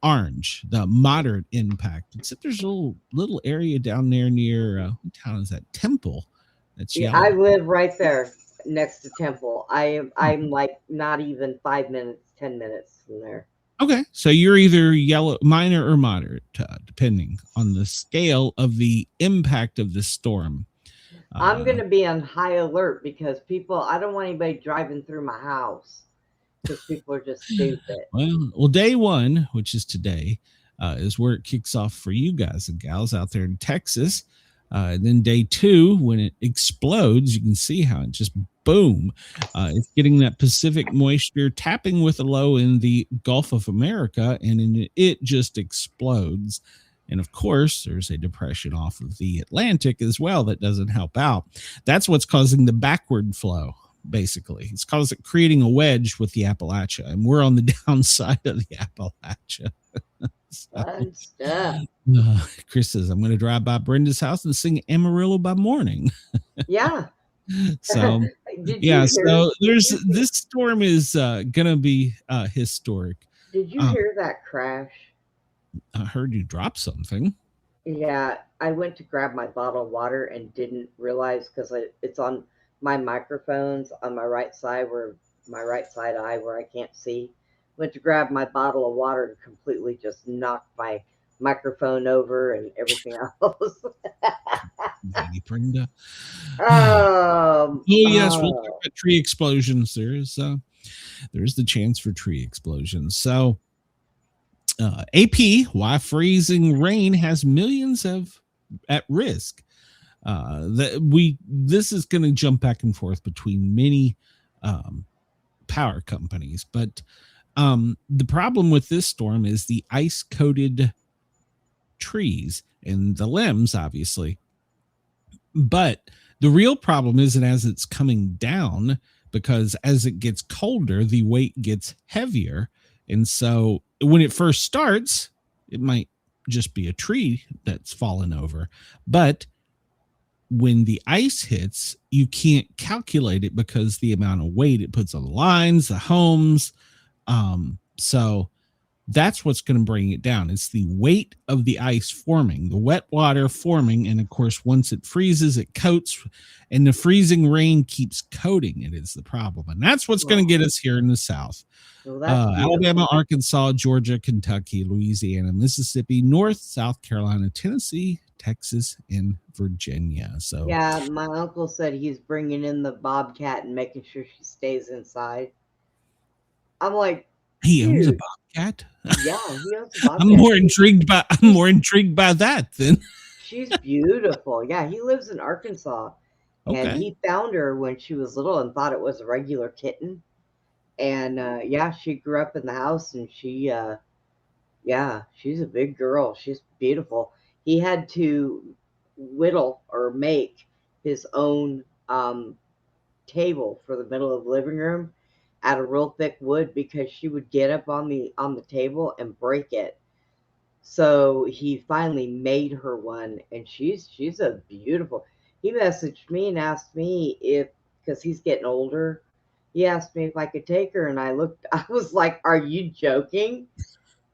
orange, the moderate impact. Except there's a little area down there near what town is that? Temple. That's yellow. I live right there next to Temple. I'm like not even 5 minutes, 10 minutes from there. Okay, so you're either yellow, minor, or moderate, depending on the scale of the impact of the storm. I'm going to be on high alert because I don't want anybody driving through my house because people are just stupid. Well, day one, which is today, is where it kicks off for you guys and gals out there in Texas. And then day two, when it explodes, you can see how it just boom. It's getting that Pacific moisture, tapping with a low in the Gulf of America, and it just explodes. And of course, there's a depression off of the Atlantic as well that doesn't help out. That's what's causing the backward flow, basically. It's creating a wedge with the Appalachia, and we're on the downside of the Appalachia. Fun stuff. Chris says, I'm going to drive by Brenda's house and sing Amarillo by morning. Yeah. So, so this storm is going to be historic. Did you hear that crash? I heard you drop something. Yeah, I went to grab my bottle of water and didn't realize because it's on my microphones on my right side where I can't see. Went to grab my bottle of water and completely just knocked my microphone over and everything else. Lady Brenda. Yes, we'll talk about tree explosions. There's the chance for tree explosions. So AP, why freezing rain has millions at risk. This is going to jump back and forth between many power companies, but the problem with this storm is the ice-coated trees and the limbs, obviously. But the real problem isn't as it's coming down, because as it gets colder, the weight gets heavier. And so when it first starts, it might just be a tree that's fallen over. But when the ice hits, you can't calculate it because the amount of weight it puts on the lines, the homes. So that's what's going to bring it down. It's the weight of the ice forming, the wet water forming. And of course, once it freezes, it coats, and the freezing rain keeps coating it is the problem. And that's what's going to get us here in the South. Alabama, Arkansas, Georgia, Kentucky, Louisiana, Mississippi, North, South Carolina, Tennessee, Texas, and Virginia. So yeah, my uncle said he's bringing in the bobcat and making sure she stays inside. I'm like, He owns a Dude. bobcat. Yeah, he owns a bobcat. I'm more intrigued by that than. She's beautiful. Yeah, he lives in Arkansas. And Okay. he found her when she was little and thought it was a regular kitten. And yeah, she grew up in the house, and yeah, she's a big girl. She's beautiful. He had to whittle or make his own table for the middle of the living room out of real thick wood because she would get up on the table and break it. So he finally made her one, and she's a beautiful. He messaged me and asked me if, because he's getting older, he asked me if I could take her, and I looked. I was like, "Are you joking?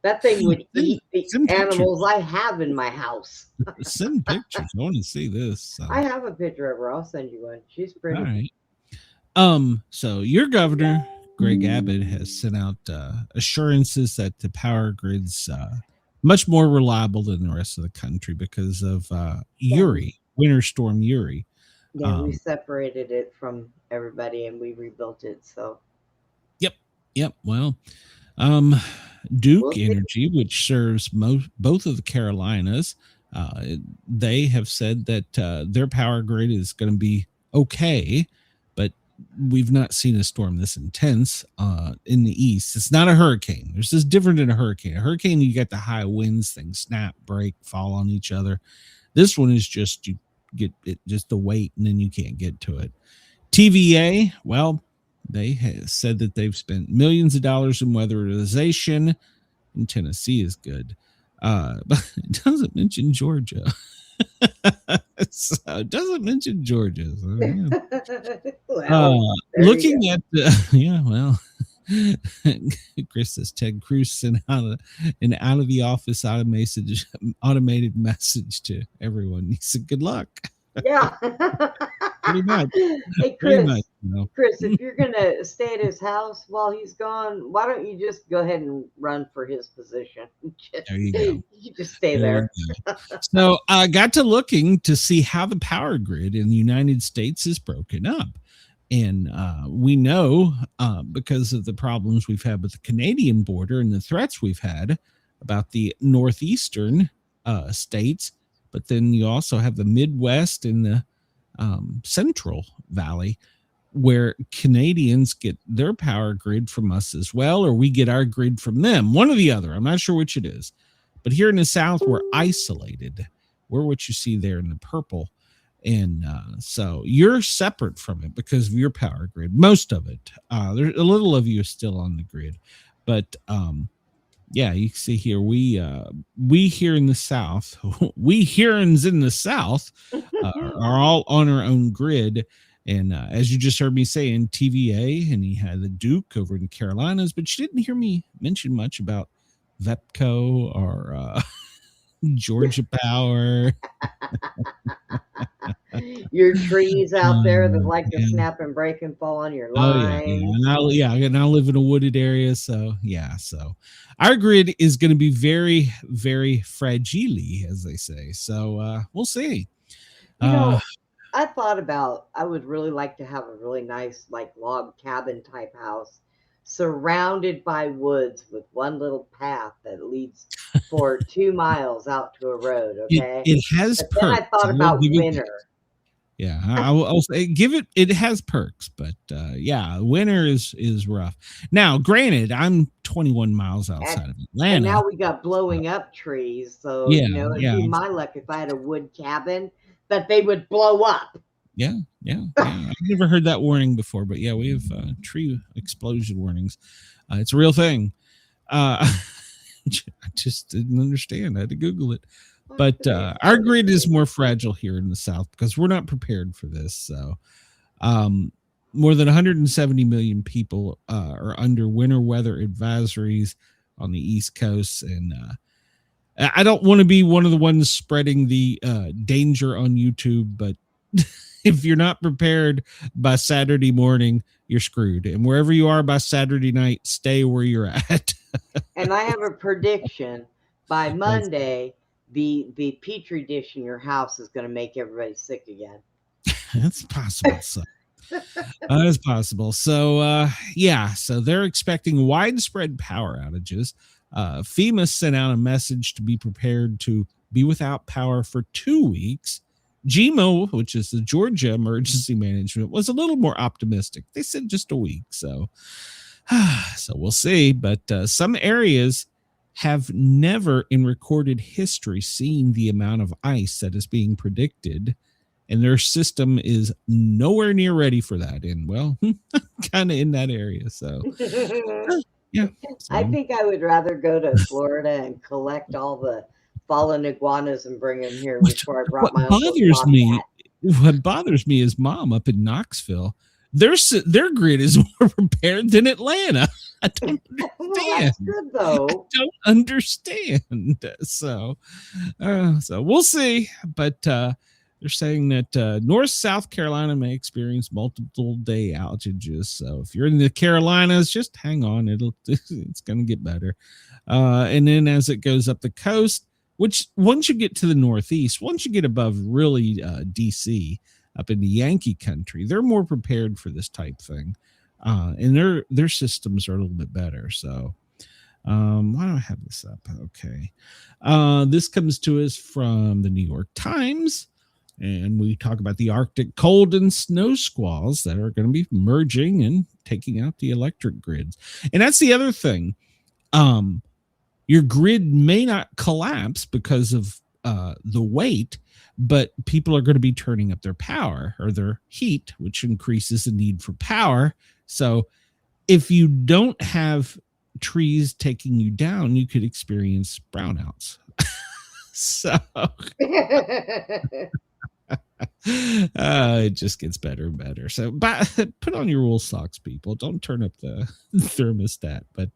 That thing would eat the animals I have in my house." Send pictures. I want to see this. So. I have a picture of her. I'll send you one. She's pretty. All right. So your governor, Greg Abbott, has sent out assurances that the power grid's much more reliable than the rest of the country because of Uri, Winter Storm Uri. Yeah, we separated it from everybody and we rebuilt it. So. Yep. Well, Duke Energy, which serves both of the Carolinas, they have said that their power grid is going to be okay, but we've not seen a storm this intense in the east. It's not a hurricane. This is different than a hurricane. A hurricane, you get the high winds, things snap, break, fall on each other. This one is just you get it just the weight, and then you can't get to it. TVA, well, they have said that they've spent millions of dollars in weatherization, and Tennessee is good. But it doesn't mention Georgia. So it doesn't mention Georgia. So, yeah. Looking at Chris says Ted Cruz sent out an out of the office automated message to everyone. He said, "Good luck." Yeah. Pretty much. Hey, Chris, Chris, if you're going to stay at his house while he's gone, why don't you just go ahead and run for his position? There you go. You just stay there. So I got to looking to see how the power grid in the United States is broken up. And we know because of the problems we've had with the Canadian border and the threats we've had about the northeastern states, but then you also have the Midwest and the Central Valley, where Canadians get their power grid from us as well, or we get our grid from them, one or the other. I'm not sure which it is. But here in the South, we're isolated. We're what you see there in the purple. And so you're separate from it because of your power grid. Most of it. There's a little of you is still on the grid. But yeah, you can see here, we here in the South, we hearings in the South are all on our own grid. And as you just heard me say in TVA, and he had the Duke over in the Carolinas, but you didn't hear me mention much about VEPCO or Georgia Power. Your trees out there that like to snap and break and fall on your line. And I live in a wooded area, so yeah. So our grid is going to be very, very fragile, as they say. So we'll see. I thought about, I would really like to have a really nice like log cabin type house surrounded by woods with one little path that leads for 2 miles out to a road. Okay. It has perks. Then I thought about winter. Yeah, I'll say give it. It has perks, but yeah, winter is rough. Now, granted, I'm 21 miles outside of Atlanta. And now we got blowing up trees, so it'd be my luck if I had a wood cabin that they would blow up. Yeah. I've never heard that warning before, but yeah, we have tree explosion warnings. It's a real thing. I just didn't understand. I had to Google it. But our grid is more fragile here in the South because we're not prepared for this. So more than 170 million people are under winter weather advisories on the East Coast. And I don't want to be one of the ones spreading the danger on YouTube, but if you're not prepared by Saturday morning, you're screwed. And wherever you are by Saturday night, stay where you're at. And I have a prediction. By Monday, the Petri dish in your house is going to make everybody sick again. That's possible. So As possible. So, so they're expecting widespread power outages. FEMA sent out a message to be prepared to be without power for 2 weeks. GMO, which is the Georgia Emergency Management, was a little more optimistic. They said just a week. So we'll see. But some areas have never in recorded history seen the amount of ice that is being predicted. And their system is nowhere near ready for that. And well, kind of in that area. So, yeah. So. I think I would rather go to Florida and collect all the fallen iguanas and bring them here before I brought my own. What bothers me is Mom up in Knoxville. Their grid is more prepared than Atlanta. I don't understand. Well, that's good, though. I don't understand. So we'll see. But they're saying that North South Carolina may experience multiple day outages. So if you're in the Carolinas, just hang on. It's going to get better. And then as it goes up the coast, which once you get to the Northeast, once you get above really DC, up in the Yankee country, they're more prepared for this type thing. And their systems are a little bit better. So why do I have this up? Okay. This comes to us from the New York Times. And we talk about the Arctic cold and snow squalls that are going to be merging and taking out the electric grids. And that's the other thing. Your grid may not collapse because of the weight, but people are going to be turning up their power or their heat, which increases the need for power. So if you don't have trees taking you down, you could experience brownouts. So it just gets better and better. So put on your wool socks, people. Don't turn up the thermostat. But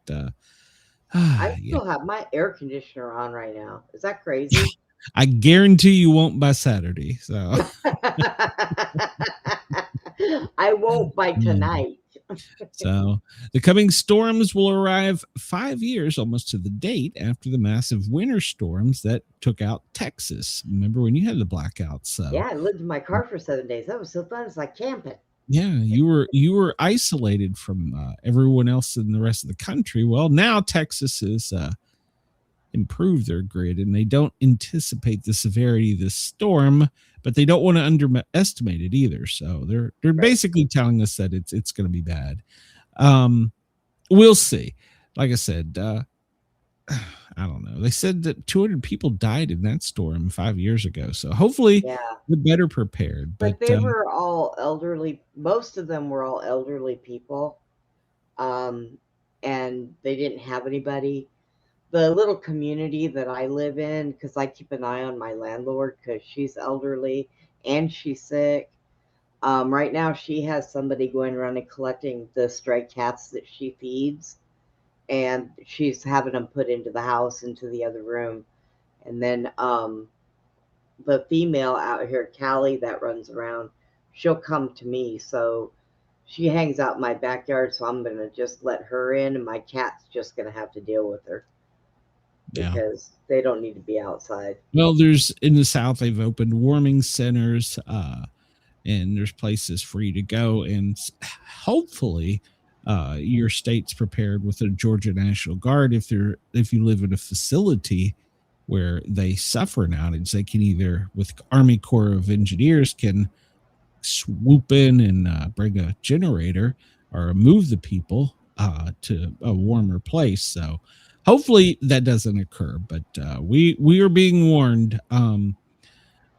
I still have my air conditioner on right now. Is that crazy? I guarantee you won't by Saturday. So I won't by tonight. So the coming storms will arrive 5 years almost to the date after the massive winter storms that took out Texas. Remember when you had the blackouts? So yeah, I lived in my car for 7 days. That was so fun. It's like camping. Yeah, you were isolated from everyone else in the rest of the country. Well, now Texas has improved their grid, and they don't anticipate the severity of this storm, but they don't want to underestimate it either. So they're right. Basically telling us that it's going to be bad. We'll see. Like I said, I don't know. They said that 200 people died in that storm 5 years ago. So hopefully they're better prepared. But they were all elderly. Most of them were all elderly people. And they didn't have anybody. The little community that I live in, because I keep an eye on my landlord because she's elderly and she's sick. Right now she has somebody going around and collecting the stray cats that she feeds. And she's having them put into the house, into the other room. And then the female out here, Callie, that runs around, she'll come to me. So she hangs out in my backyard, so I'm going to just let her in, and my cat's just going to have to deal with her. Because they don't need to be outside. Well, there's in the South, they've opened warming centers, and there's places for you to go. And hopefully your state's prepared with a Georgia National Guard. If you live in a facility where they suffer an outage, they can either, with Army Corps of Engineers, can swoop in and bring a generator or move the people to a warmer place. So hopefully that doesn't occur, but we are being warned. I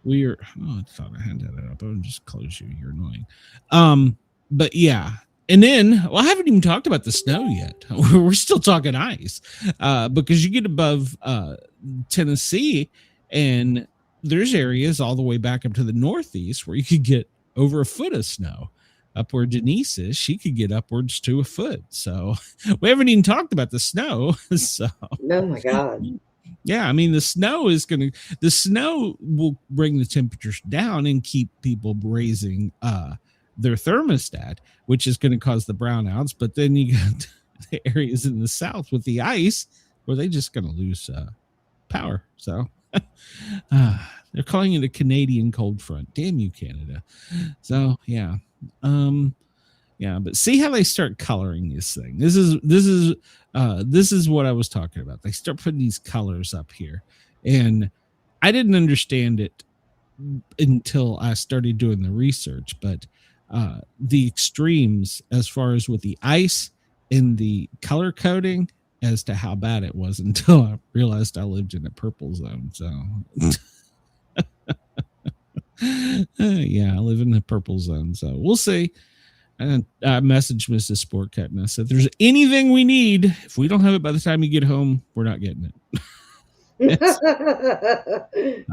thought I had that up. I'll just close you. You're annoying. But yeah. And then, I haven't even talked about the snow yet. We're still talking ice because you get above Tennessee, and there's areas all the way back up to the Northeast where you could get over a foot of snow. Up where Denise is, she could get upwards to a foot. So we haven't even talked about the snow. So oh my God. Yeah, I mean the snow will bring the temperatures down and keep people raising their thermostat, which is going to cause the brownouts. But then you got the areas in the South with the ice where they're just going to lose power. So they're calling it a Canadian cold front. Damn you, Canada. So yeah. Yeah, but see how they start coloring this thing. This is what I was talking about. They start putting these colors up here, and I didn't understand it until I started doing the research. But the extremes, as far as with the ice and the color coding, as to how bad it was, until I realized I lived in a purple zone. So, yeah, I live in the purple zone. So we'll see. And I messaged Mrs. Sportcat and I said, if there's anything we need, if we don't have it by the time you get home, we're not getting it.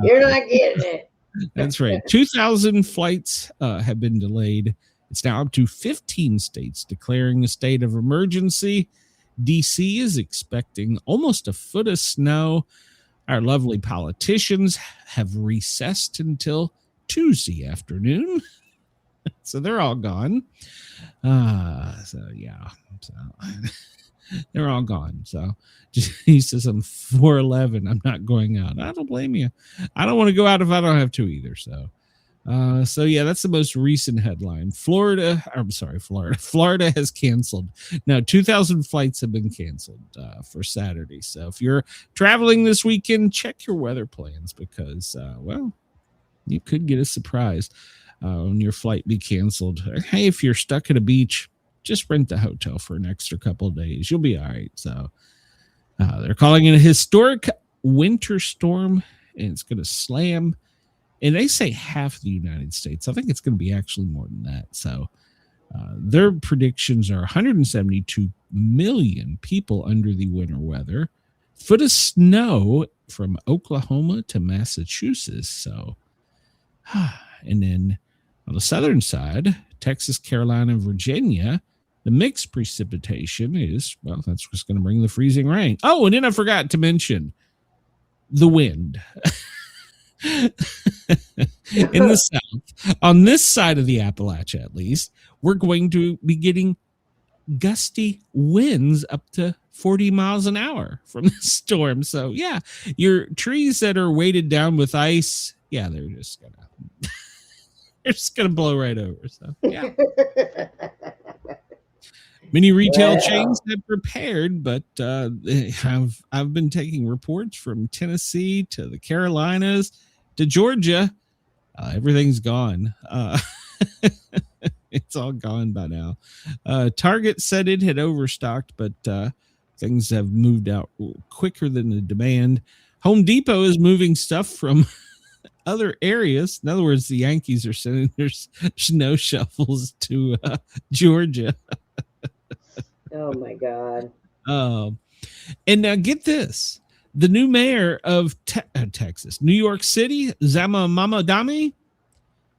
You're not getting it. That's right. 2,000 flights have been delayed. It's now up to 15 states declaring a state of emergency. DC is expecting almost a foot of snow. Our lovely politicians have recessed until Tuesday afternoon. So they're all gone. So they're all gone. So he says, I'm 4'11". I'm not going out. I don't blame you. I don't want to go out if I don't have to either. So yeah, that's the most recent headline. Florida has canceled. Now, 2,000 flights have been canceled for Saturday. So if you're traveling this weekend, check your weather plans because, you could get a surprise when your flight be canceled. Hey, if you're stuck at a beach, just rent the hotel for an extra couple of days. You'll be all right. So they're calling it a historic winter storm, and it's going to slam. And they say half the United States. I think it's going to be actually more than that. So their predictions are 172 million people under the winter weather. Foot of snow from Oklahoma to Massachusetts. So, and then on the southern side, Texas, Carolina, and Virginia, the mixed precipitation is, that's what's going to bring the freezing rain. Oh, and then I forgot to mention the wind. In the south, on this side of the Appalachia, at least, we're going to be getting gusty winds up to 40 miles an hour from the storm. So, yeah, your trees that are weighted down with ice, yeah, they're just gonna blow right over. So, yeah. Many retail chains have prepared, but I've been taking reports from Tennessee to the Carolinas to Georgia. Everything's gone. It's all gone by now. Target said it had overstocked, but things have moved out quicker than the demand. Home Depot is moving stuff from other areas. In other words, the Yankees are sending their snow shovels to Georgia. Oh my God. And now get this. The new mayor of Texas, New York City, Zama Mamadami,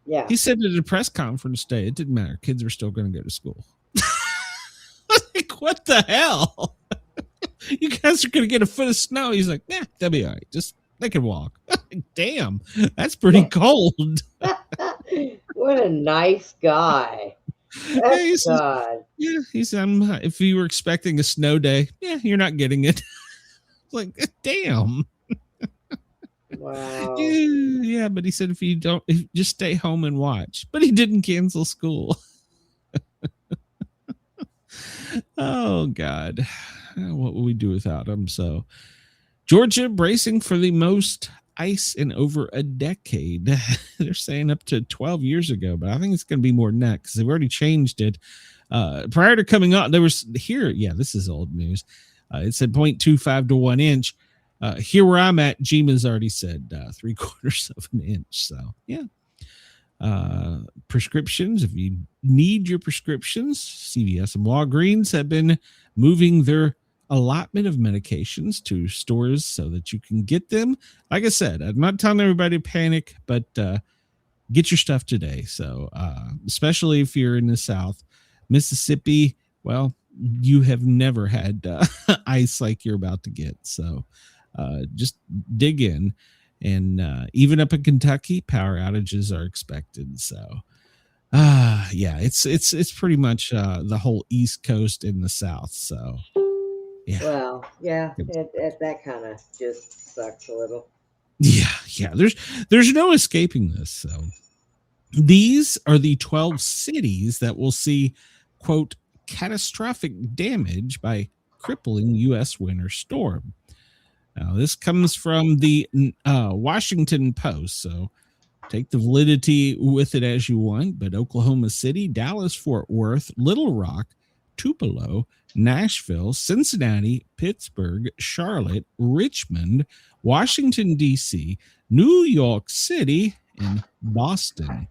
yeah, he said at a press conference today, it didn't matter. Kids are still going to go to school. Like, what the hell? You guys are going to get a foot of snow. He's like, yeah, they'll be all right. Just, they can walk. Damn, that's pretty cold. What a nice guy. He said, if you were expecting a snow day, yeah, you're not getting it. Like, damn. Wow. Yeah, but he said if just stay home and watch. But he didn't cancel school. Oh God, what will we do without him? So, Georgia bracing for the most ice in over a decade. They're saying up to 12 years ago, but I think it's going to be more than that because they've already changed it. Prior to coming up, there was here. Yeah, this is old news. It said 0.25 to 1 inch. Here where I'm at, Gema's already said 3/4 of an inch. So yeah. Prescriptions. If you need your prescriptions, CVS and Walgreens have been moving their allotment of medications to stores so that you can get them. Like I said, I'm not telling everybody to panic, but get your stuff today. So especially if you're in the South, Mississippi, well, you have never had ice like you're about to get. So just dig in. And even up in Kentucky, power outages are expected. So yeah, it's pretty much the whole East Coast in the South. So yeah. Well, yeah, that kind of just sucks a little. Yeah. There's no escaping this. So These are the 12 cities that will see, quote, catastrophic damage by crippling U.S. winter storm. Now, this comes from the Washington Post, so take the validity with it as you want. But Oklahoma City, Dallas, Fort Worth, Little Rock, Tupelo, Nashville, Cincinnati, Pittsburgh, Charlotte, Richmond, Washington, D.C., New York City, and Boston.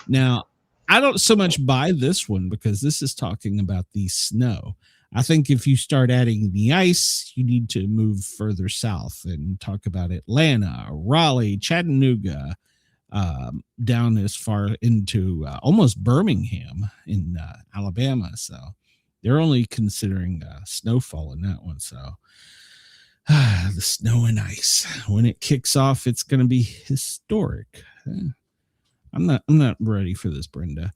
Now, I don't so much buy this one because this is talking about the snow. I think if you start adding the ice, you need to move further south and talk about Atlanta, Raleigh, Chattanooga, down as far into almost Birmingham in Alabama. So they're only considering snowfall in that one. So the snow and ice, when it kicks off, it's going to be historic. I'm not ready for this, Brenda.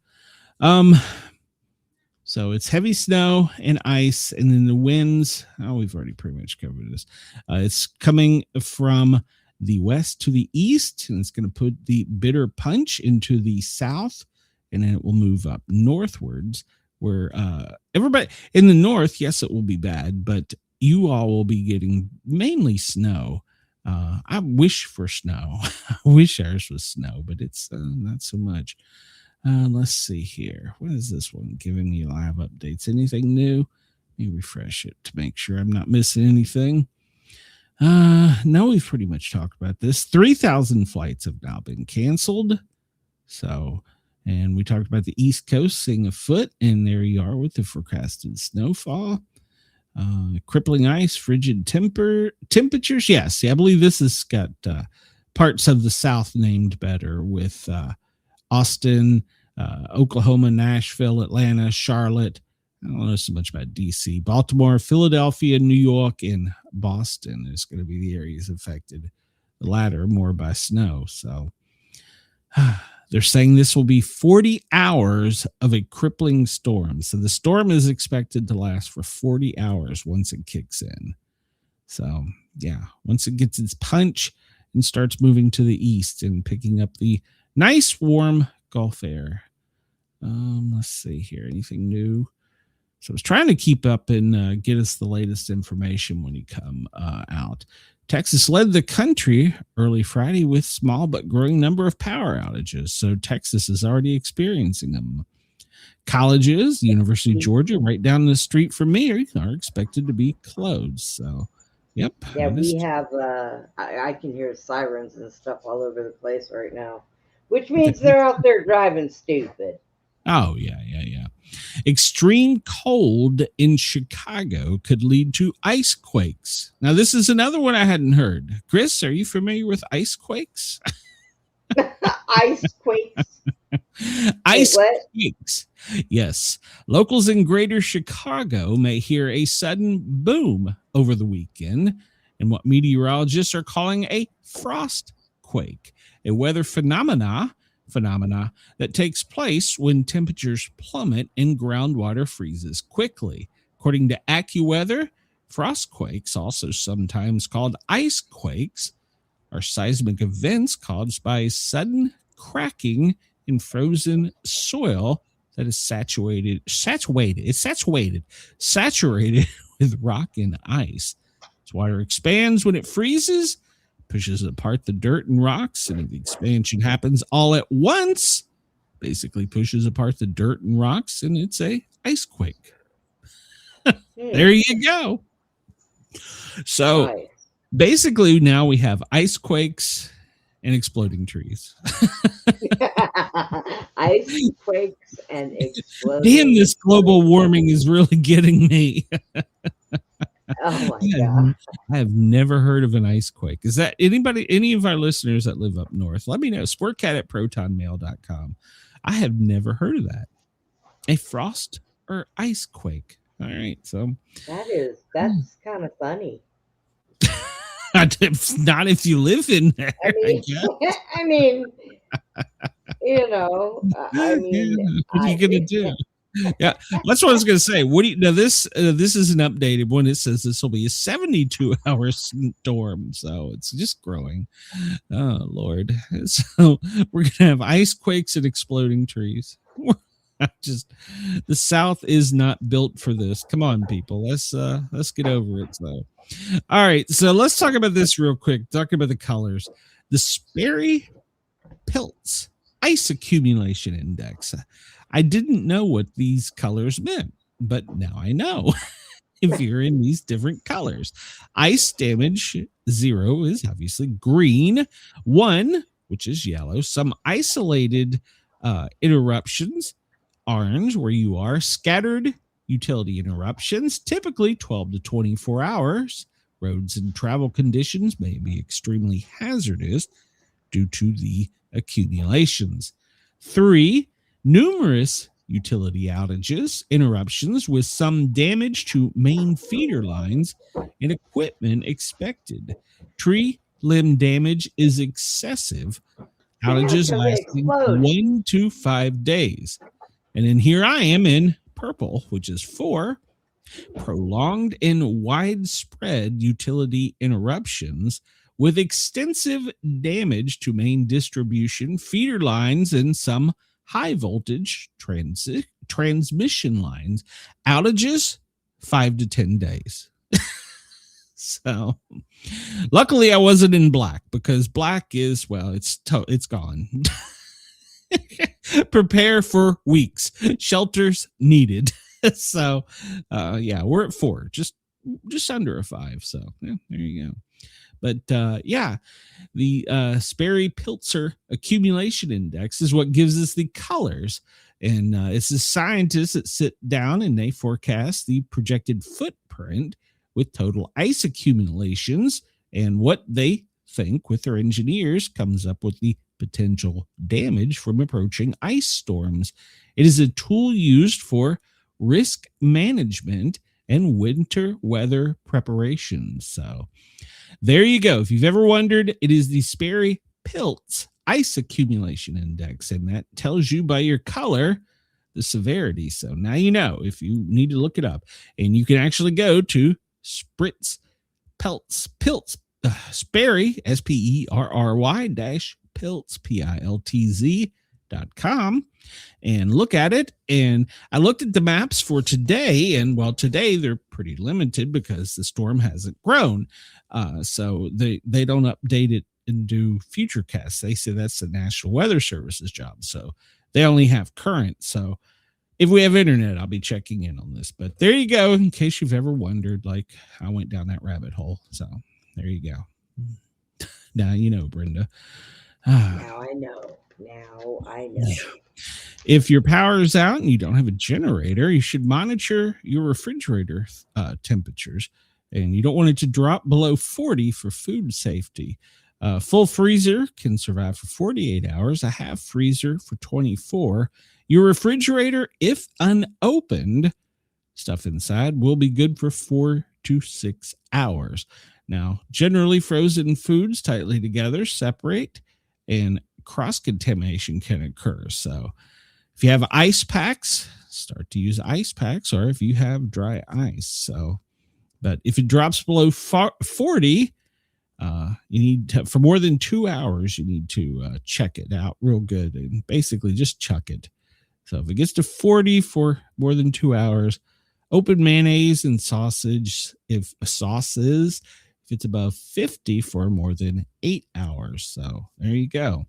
So it's heavy snow and ice, and then the winds. Oh, we've already pretty much covered this. It's coming from the west to the east, and it's going to put the bitter punch into the south, and then it will move up northwards, where everybody in the north, yes, it will be bad, but you all will be getting mainly snow. I wish for snow. I wish ours was snow, but it's not so much. Let's see here. What is this one giving me live updates? Anything new? Let me refresh it to make sure I'm not missing anything. No, we've pretty much talked about this. 3,000 flights have now been canceled. So, and we talked about the East Coast seeing a foot, and there you are with the forecasted snowfall. Crippling ice, frigid temperatures. Yes, I believe this has got parts of the South named better with Austin, Oklahoma, Nashville, Atlanta, Charlotte. I don't know so much about DC, Baltimore, Philadelphia, New York, and Boston is going to be the areas affected. The latter more by snow. So they're saying this will be 40 hours of a crippling storm. So the storm is expected to last for 40 hours once it kicks in. So yeah, once it gets its punch and starts moving to the east and picking up the nice warm Gulf air. Let's see here. Anything new? So I was trying to keep up and get us the latest information when you come out. Texas led the country early Friday with small but growing number of power outages. So Texas is already experiencing them. Colleges, University of Georgia, right down the street from me, are expected to be closed. So, yep. Yeah, we have, I can hear sirens and stuff all over the place right now, which means they're out there driving stupid. Oh, yeah. Extreme cold in Chicago could lead to ice quakes. Now, this is another one I hadn't heard. Chris, are you familiar with ice quakes? Ice quakes? Ice quakes. Yes. Locals in greater Chicago may hear a sudden boom over the weekend in what meteorologists are calling a frost quake, a weather phenomena that takes place when temperatures plummet and groundwater freezes quickly. According to AccuWeather, frostquakes, also sometimes called ice quakes, are seismic events caused by sudden cracking in frozen soil that is saturated with rock and ice. As water expands when it freezes, pushes apart the dirt and rocks, and if the expansion happens all at once, basically pushes apart the dirt and rocks, and it's a ice quake. There you go. So basically now we have ice quakes and exploding trees. Ice quakes and exploding. Damn, this global warming is really getting me. Oh my God. I have never heard of an ice quake. Is that any of our listeners that live up north? Let me know. Sportcat@protonmail.com. I have never heard of that. A frost or ice quake. All right. So that's kind of funny. Not if you live in there. I mean, you know, what are you going to do? Yeah, that's what I was going to say. What do you now? This is an updated one. It says this will be a 72-hour storm, so it's just growing. Oh Lord! So we're gonna have ice quakes and exploding trees. Just the South is not built for this. Come on, people. Let's get over it. So, all right. So let's talk about this real quick. Talking about the colors, the Sperry Pilts Ice Accumulation Index. I didn't know what these colors meant, but now I know. If you're in these different colors, ice damage 0 is obviously green, 1, which is yellow, some isolated interruptions, orange, where you are, scattered utility interruptions, typically 12 to 24 hours. Roads and travel conditions may be extremely hazardous due to the accumulations. 3, numerous utility outages, interruptions with some damage to main feeder lines and equipment expected. Tree limb damage is excessive. Outages lasting 1 to 5 days. And then here I am in purple, which is 4, prolonged and widespread utility interruptions with extensive damage to main distribution, feeder lines, and some high voltage transmission lines. Outages 5 to 10 days. So luckily I wasn't in black, because black is, well, it's gone. Prepare for weeks. Shelters needed. So yeah, we're at 4, just under a 5. So yeah, there you go. But yeah, the Sperry Piltzer Accumulation Index is what gives us the colors. And it's the scientists that sit down and they forecast the projected footprint with total ice accumulations, and what they think with their engineers comes up with the potential damage from approaching ice storms. It is a tool used for risk management and winter weather preparation. So there you go. If you've ever wondered, it is the Sperry Pilts Ice Accumulation Index, and that tells you by your color the severity. So now you know if you need to look it up, and you can actually go to Spritz Pilts Sperry SPERRY -Piltz PILTZ.com and look at it. And I looked at the maps for today, and well, today they're pretty limited because the storm hasn't grown. So they don't update it and do future casts. They say that's the National Weather Service's job. So they only have current. So if we have internet, I'll be checking in on this. But there you go, in case you've ever wondered, like I went down that rabbit hole. So there you go. Now you know, Brenda. Now I know. Yeah. If your power is out and you don't have a generator, you should monitor your refrigerator temperatures, and you don't want it to drop below 40 for food safety. Full freezer can survive for 48 hours, a half freezer for 24. Your refrigerator, if unopened, stuff inside will be good for 4 to 6 hours. Now, generally frozen foods tightly together separate, and cross-contamination can occur. So if you have ice packs, start to use ice packs, or if you have dry ice. So, but if it drops below 40, you need to, for more than 2 hours, you need to check it out real good and basically just chuck it. So if it gets to 40 for more than 2 hours, open mayonnaise and sauces, if it's above 50 for more than 8 hours. So there you go.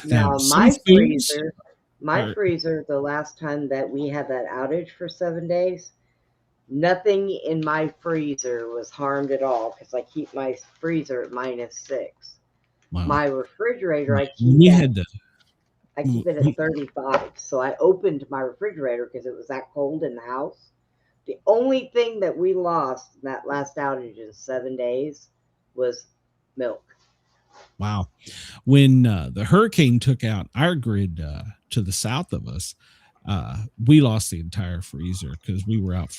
Now my freezer, the last time that we had that outage for 7 days, nothing in my freezer was harmed at all, because I keep my freezer at -6. Wow. My refrigerator, I keep it at 35. So I opened my refrigerator because it was that cold in the house. The only thing that we lost in that last outage in 7 days was milk. Wow. When the hurricane took out our grid to the south of us, we lost the entire freezer because we were out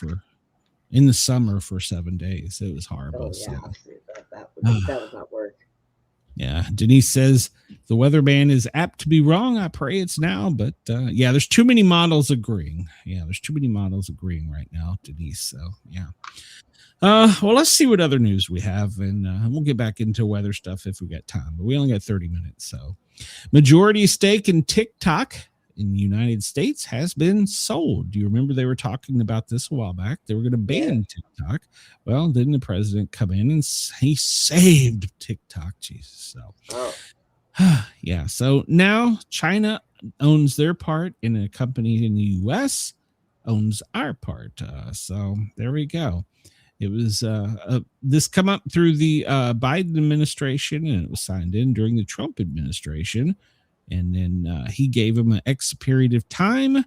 in the summer for 7 days. It was horrible. Oh, yeah. So. That would not work. Yeah. Denise says the weatherman is apt to be wrong. I pray it's now, but yeah, there's too many models agreeing. There's too many models agreeing right now, Denise. So yeah. Well, let's see what other news we have, and we'll get back into weather stuff if we got time. But we only got 30 minutes, so majority stake in TikTok in the United States has been sold. Do you remember they were talking about this a while back? They were going to ban TikTok. Well, didn't the president come in and he saved TikTok? Jesus. So, yeah. So now China owns their part, and a company in the U.S. owns our part. So there we go. It was this come up through the Biden administration, and it was signed in during the Trump administration. And then he gave him an X period of time.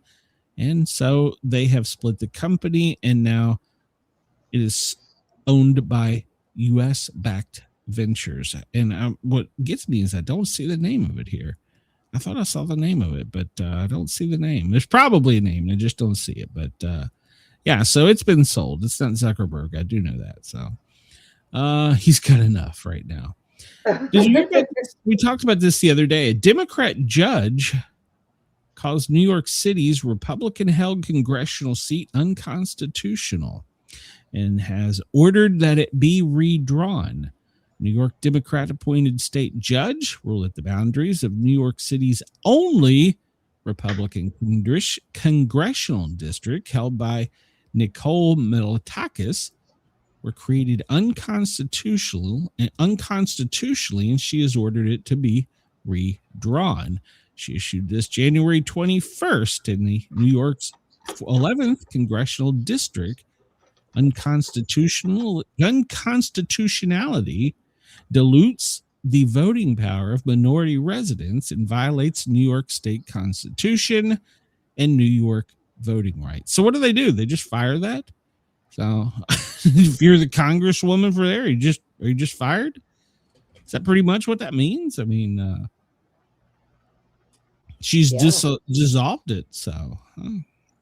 And so they have split the company, and now it is owned by U.S.-backed ventures. And what gets me is I don't see the name of it here. I thought I saw the name of it, but I don't see the name. There's probably a name. I just don't see it. But yeah, so it's been sold. It's not Zuckerberg. I do know that. So he's got enough right now. Did you hear we talked about this the other day? A Democrat judge calls New York City's Republican-held congressional seat unconstitutional and has ordered that it be redrawn. New York Democrat-appointed state judge ruled that the boundaries of New York City's only Republican congressional district, held by Nicole Milotakis, were created unconstitutionally, and she has ordered it to be redrawn. She issued this January 21st in the New York's 11th congressional district. Unconstitutionality dilutes the voting power of minority residents and violates New York State Constitution and New York voting rights. So what do? They just fire that? So if you're the congresswoman for there, are you just fired? Is that pretty much what that means? I mean, she's dissolved it. So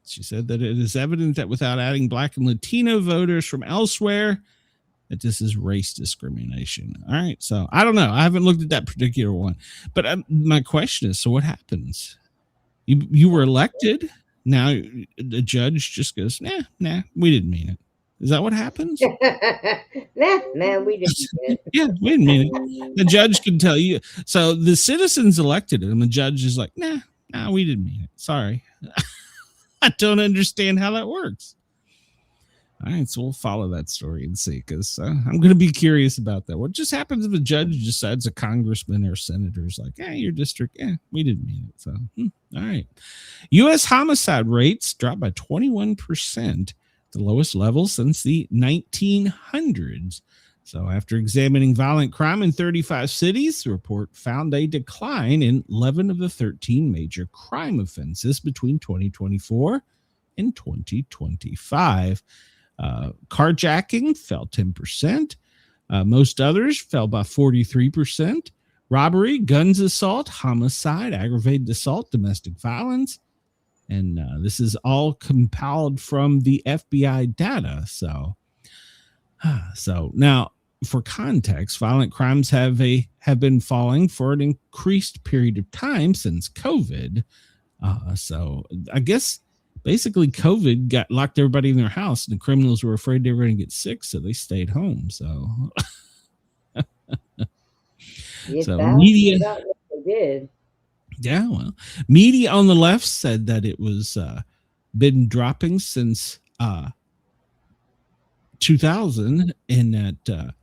she said that it is evident that without adding Black and Latino voters from elsewhere, that this is race discrimination. All right. So I don't know. I haven't looked at that particular one, but my question is, so what happens? You were elected. Now the judge just goes, nah, we didn't mean it. Is that what happens? nah, we didn't mean it. Yeah, we didn't mean it. The judge can tell you. So the citizens elected him. The judge is like, nah, we didn't mean it. Sorry. I don't understand how that works. All right, so we'll follow that story and see, because I'm going to be curious about that. What just happens if a judge decides a congressman or senator is like, your district, we didn't mean it. So, all right. U.S. homicide rates dropped by 21%, the lowest level since the 1900s. So after examining violent crime in 35 cities, the report found a decline in 11 of the 13 major crime offenses between 2024 and 2025. Carjacking fell 10%. Most others fell by 43%. Robbery, guns assault, homicide, aggravated assault, domestic violence. And this is all compiled from the FBI data. So now, for context, violent crimes have been falling for an increased period of time since COVID. So I guess basically COVID got locked everybody in their house, and the criminals were afraid they were going to get sick, so they stayed home. So, media did. Yeah, well, media on the left said that it was been dropping since 2000, and that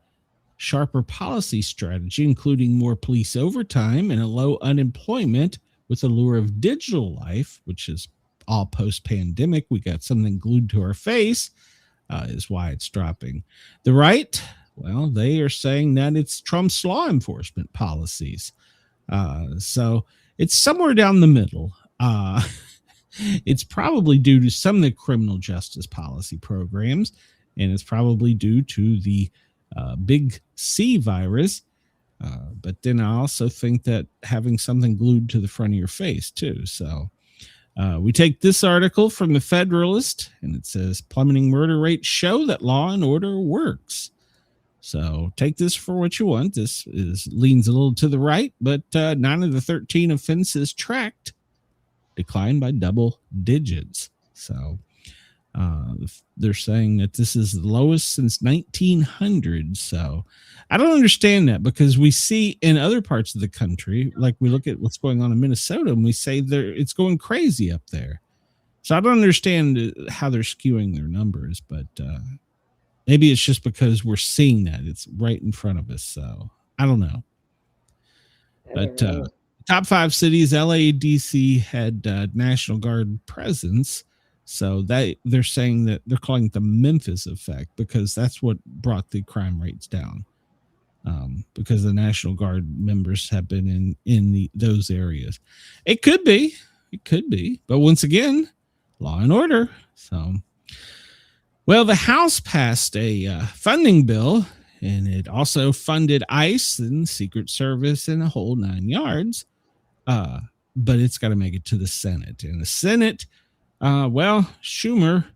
sharper policy strategy, including more police overtime and a low unemployment with the lure of digital life, which is all post-pandemic, we got something glued to our face, is why it's dropping. The right, well, they are saying that it's Trump's law enforcement policies. So it's somewhere down the middle. It's probably due to some of the criminal justice policy programs, and it's probably due to the big C virus. But then I also think that having something glued to the front of your face too. So we take this article from the Federalist, and it says plummeting murder rates show that law and order works. So take this for what you want. This leans a little to the right, but 9 of the 13 offenses tracked declined by double digits. So they're saying that this is the lowest since 1900. So I don't understand that, because we see in other parts of the country, like we look at what's going on in Minnesota, and we say it's going crazy up there. So I don't understand how they're skewing their numbers, but maybe it's just because we're seeing that it's right in front of us. So I don't know. But top 5 cities, LA, DC had National Guard presence. So they're saying that they're calling it the Memphis effect, because that's what brought the crime rates down. Because the National Guard members have been in those areas. It could be, but once again, law and order. So, well, the House passed a funding bill, and it also funded ICE and Secret Service and a whole 9 yards. But it's got to make it to the Senate, and the Senate, Schumer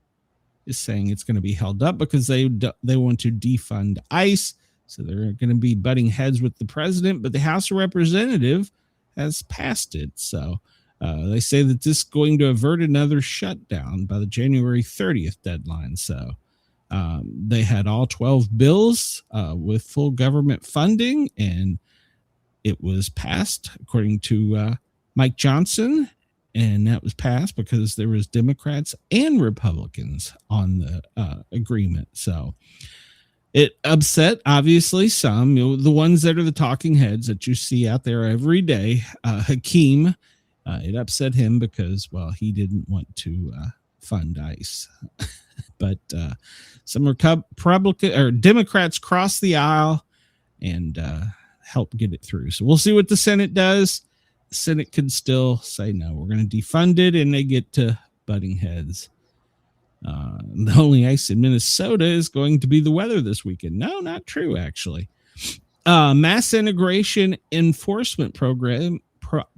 is saying it's going to be held up because they want to defund ICE. So they're going to be butting heads with the president, but the House of Representatives has passed it. So they say that this is going to avert another shutdown by the January 30th deadline. So they had all 12 bills with full government funding, and it was passed according to Mike Johnson. And that was passed because there was Democrats and Republicans on the agreement. So it upset, obviously, some, the ones that are the talking heads that you see out there every day. Hakeem, it upset him because, well, he didn't want to fund ICE. But some Republican or Democrats crossed the aisle and helped get it through. So we'll see what the Senate does. The Senate could still say, no, we're going to defund it, and they get to butting heads. The only ice in Minnesota is going to be the weather this weekend. No, not true, actually. Mass integration enforcement program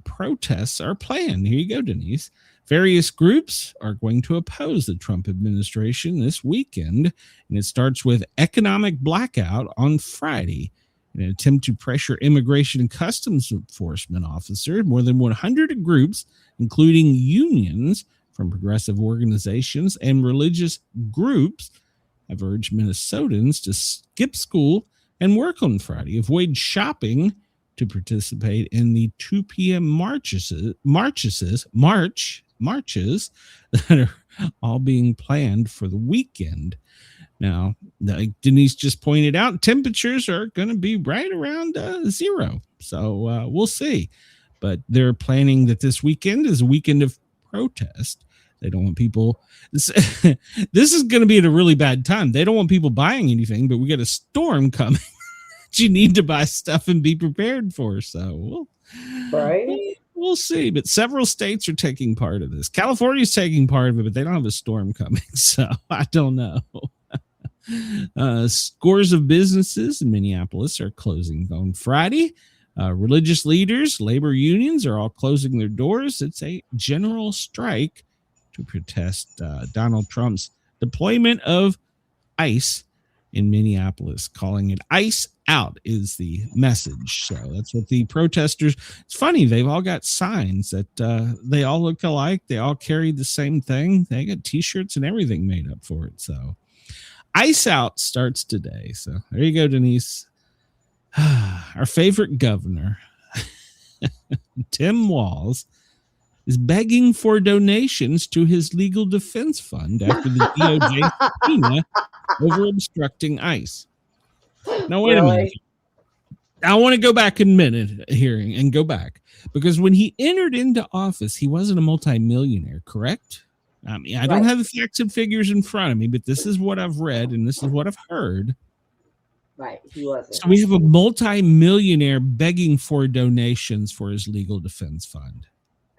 protests are planned. Here you go, Denise. Various groups are going to oppose the Trump administration this weekend, and it starts with economic blackout on Friday. In an attempt to pressure immigration and customs enforcement officers, more than 100 groups, including unions from progressive organizations and religious groups, have urged Minnesotans to skip school and work on Friday, avoid shopping to participate in the 2 p.m. marches that are all being planned for the weekend. Now, like Denise just pointed out, temperatures are going to be right around 0. So we'll see. But they're planning that this weekend is a weekend of protest. They don't want people. This is going to be at a really bad time. They don't want people buying anything, but we got a storm coming that you need to buy stuff and be prepared for. So we'll see. But several states are taking part of this. California's taking part of it, but they don't have a storm coming. So I don't know. Scores of businesses in Minneapolis are closing on Friday. Religious leaders, labor unions are all closing their doors. It's a general strike to protest Donald Trump's deployment of ICE in Minneapolis. Calling it ICE out is the message. So that's what the protesters. It's funny, they've all got signs that they all look alike. They all carry the same thing. They got T-shirts and everything made up for it. So ICE out starts today. So there you go, Denise. Our favorite governor, Tim Walz, is begging for donations to his legal defense fund after the DOJ subpoena over obstructing ICE. Now, wait a minute. I want to go back a minute here and go back, because when he entered into office, he wasn't a multimillionaire, correct? I mean, I don't have the facts and figures in front of me, but this is what I've read and this is what I've heard. Right, he wasn't. So we have a multi-millionaire begging for donations for his legal defense fund.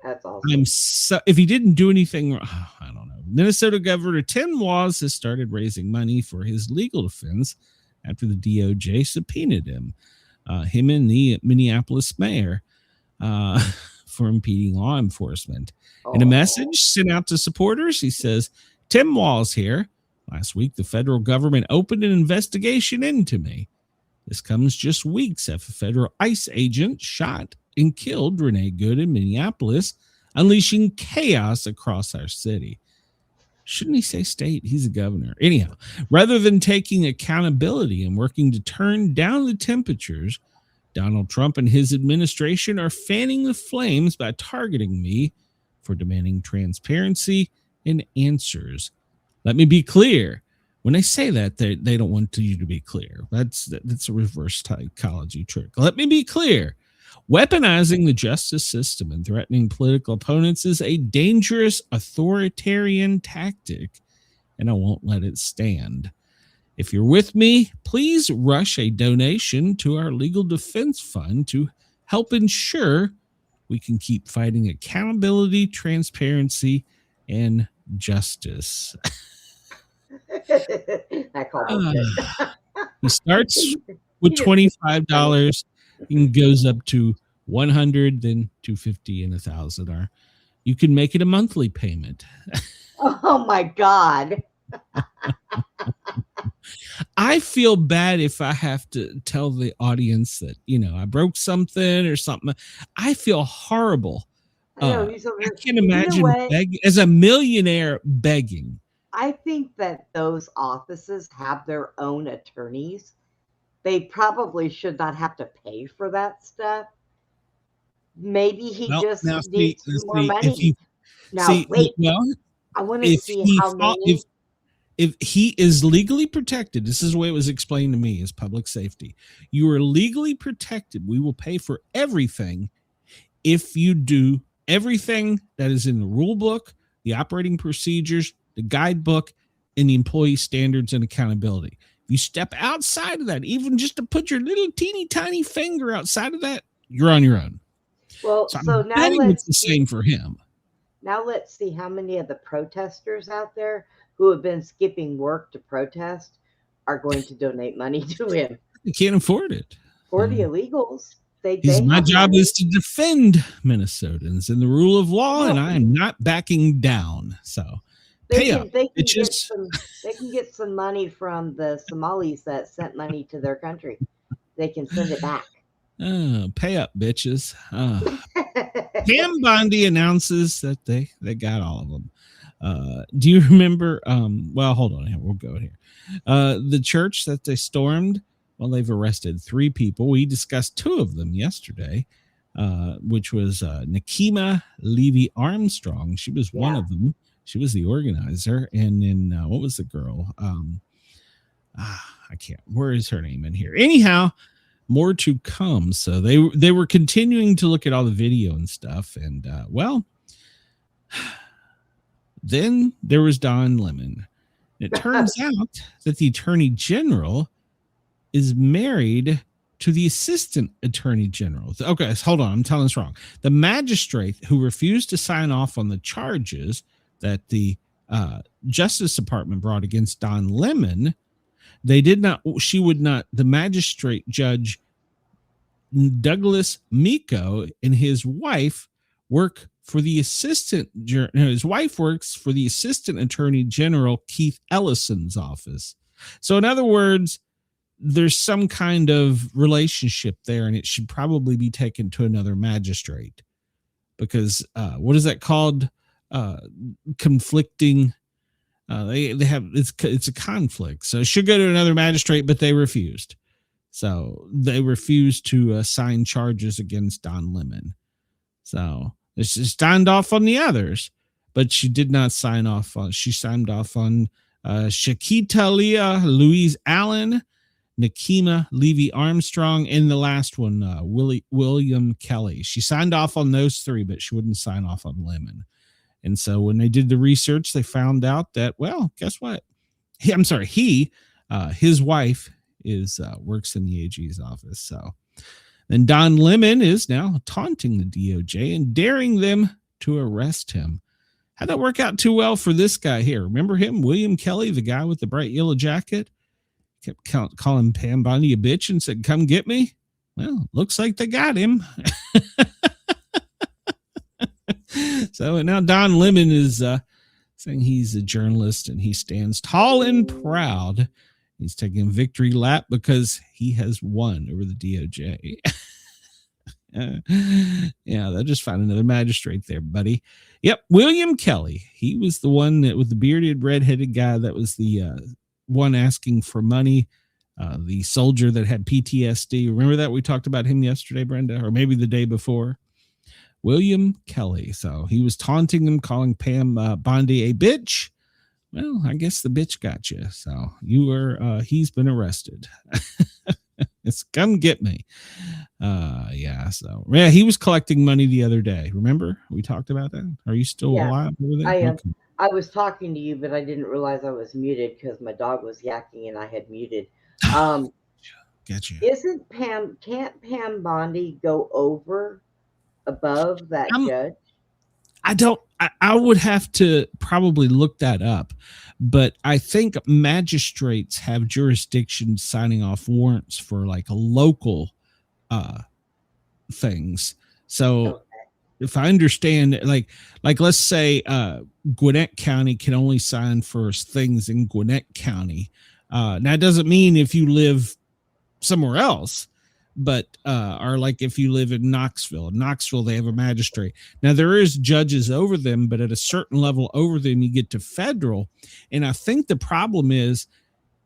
That's awesome. If he didn't do anything, I don't know. Minnesota Governor Tim Walz has started raising money for his legal defense after the DOJ subpoenaed him and the Minneapolis mayor for impeding law enforcement. In a message sent out to supporters, he says, Tim Walz here. Last week, the federal government opened an investigation into me. This comes just weeks after a federal ICE agent shot and killed Renee Good in Minneapolis, unleashing chaos across our city. Shouldn't he say state? He's a governor. Anyhow, rather than taking accountability and working to turn down the temperatures, Donald Trump and his administration are fanning the flames by targeting me for demanding transparency and answers. Let me be clear. When they say that, they don't want you to be clear. That's a reverse psychology trick. Let me be clear. Weaponizing the justice system and threatening political opponents is a dangerous authoritarian tactic, and I won't let it stand. If you're with me, please rush a donation to our legal defense fund to help ensure we can keep fighting accountability, transparency, and justice. I call it. He starts with $25 and goes up to $100, then $250 and $1,000. Or you can make it a monthly payment. Oh my God. I feel bad if I have to tell the audience that, I broke something or something. I feel horrible. I can't imagine begging, as a millionaire begging. I think that those offices have their own attorneys. They probably should not have to pay for that stuff. Maybe he just needs more money. I want to see how many. If he is legally protected, this is the way it was explained to me as public safety. You are legally protected. We will pay for everything if you do everything that is in the rule book, the operating procedures, the guidebook, and the employee standards and accountability. If you step outside of that, even just to put your little teeny tiny finger outside of that, you're on your own. Well, so now it's the same for him. Now let's see how many of the protesters out there who have been skipping work to protest are going to donate money to him. They can't afford it. Or the illegals. My job is to defend Minnesotans and the rule of law, and I am not backing down. So they can get some money from the Somalis that sent money to their country. They can send it back. Pay up, bitches. Pam Bondi announces that they got all of them. Do you remember? Well, hold on here. We'll go here. The church that they stormed. Well, they've arrested 3 people. We discussed 2 of them yesterday, which was Nakima Levy Armstrong. She was one of them. She was the organizer. And then what was the girl? I can't. Where is her name in here? Anyhow, more to come. So they were continuing to look at all the video and stuff. And then there was Don Lemon. It turns out that the attorney general is married to the assistant attorney general. Okay, hold on. I'm telling this wrong. The magistrate who refused to sign off on the charges that the Justice Department brought against Don Lemon, the magistrate judge Douglas Miko and his wife work for the his wife works for the assistant attorney general Keith Ellison's office. So in other words, there's some kind of relationship there, and it should probably be taken to another magistrate because what is that called? Conflicting. They have it's a conflict, so it should go to another magistrate, but they refused. So they refused to sign charges against Don Lemon. So she signed off on the others, but she did not sign off on. She signed off on Shakita Leah Louise Allen, Nakima Levy Armstrong, and the last one, William Kelly. She signed off on those 3, but she wouldn't sign off on Lemon. And so when they did the research, they found out that, well, guess what? His wife works in the AG's office. So then Don Lemon is now taunting the DOJ and daring them to arrest him. How'd that work out too well for this guy here? Remember him, William Kelly, the guy with the bright yellow jacket? Kept calling Pam Bondi a bitch and said, "Come get me." Well, looks like they got him. So now Don Lemon is saying he's a journalist and he stands tall and proud He's taking a victory lap because he has won over the DOJ. Yeah, they'll just find another magistrate there, buddy. Yep, William Kelly. He was the one that with the bearded, redheaded guy that was the one asking for money. The soldier that had PTSD. Remember that we talked about him yesterday, Brenda, or maybe the day before? William Kelly. So he was taunting him, calling Pam Bondi a bitch. Well, I guess the bitch got you. So you were, he's been arrested. It's come get me. Yeah. So yeah, he was collecting money the other day. Remember we talked about that? Are you still alive over there? I am. Okay. I was talking to you, but I didn't realize I was muted because my dog was yakking and I had muted. Gotcha. Can't Pam Bondi go above that judge? I would have to probably look that up, but I think magistrates have jurisdiction signing off warrants for like a local things. So if I understand, like let's say Gwinnett County can only sign for things in Gwinnett County. Now it doesn't mean if you live somewhere else, but or like if you live in Knoxville, they have a magistrate. Now there is judges over them, but at a certain level over them, you get to federal. And I think the problem is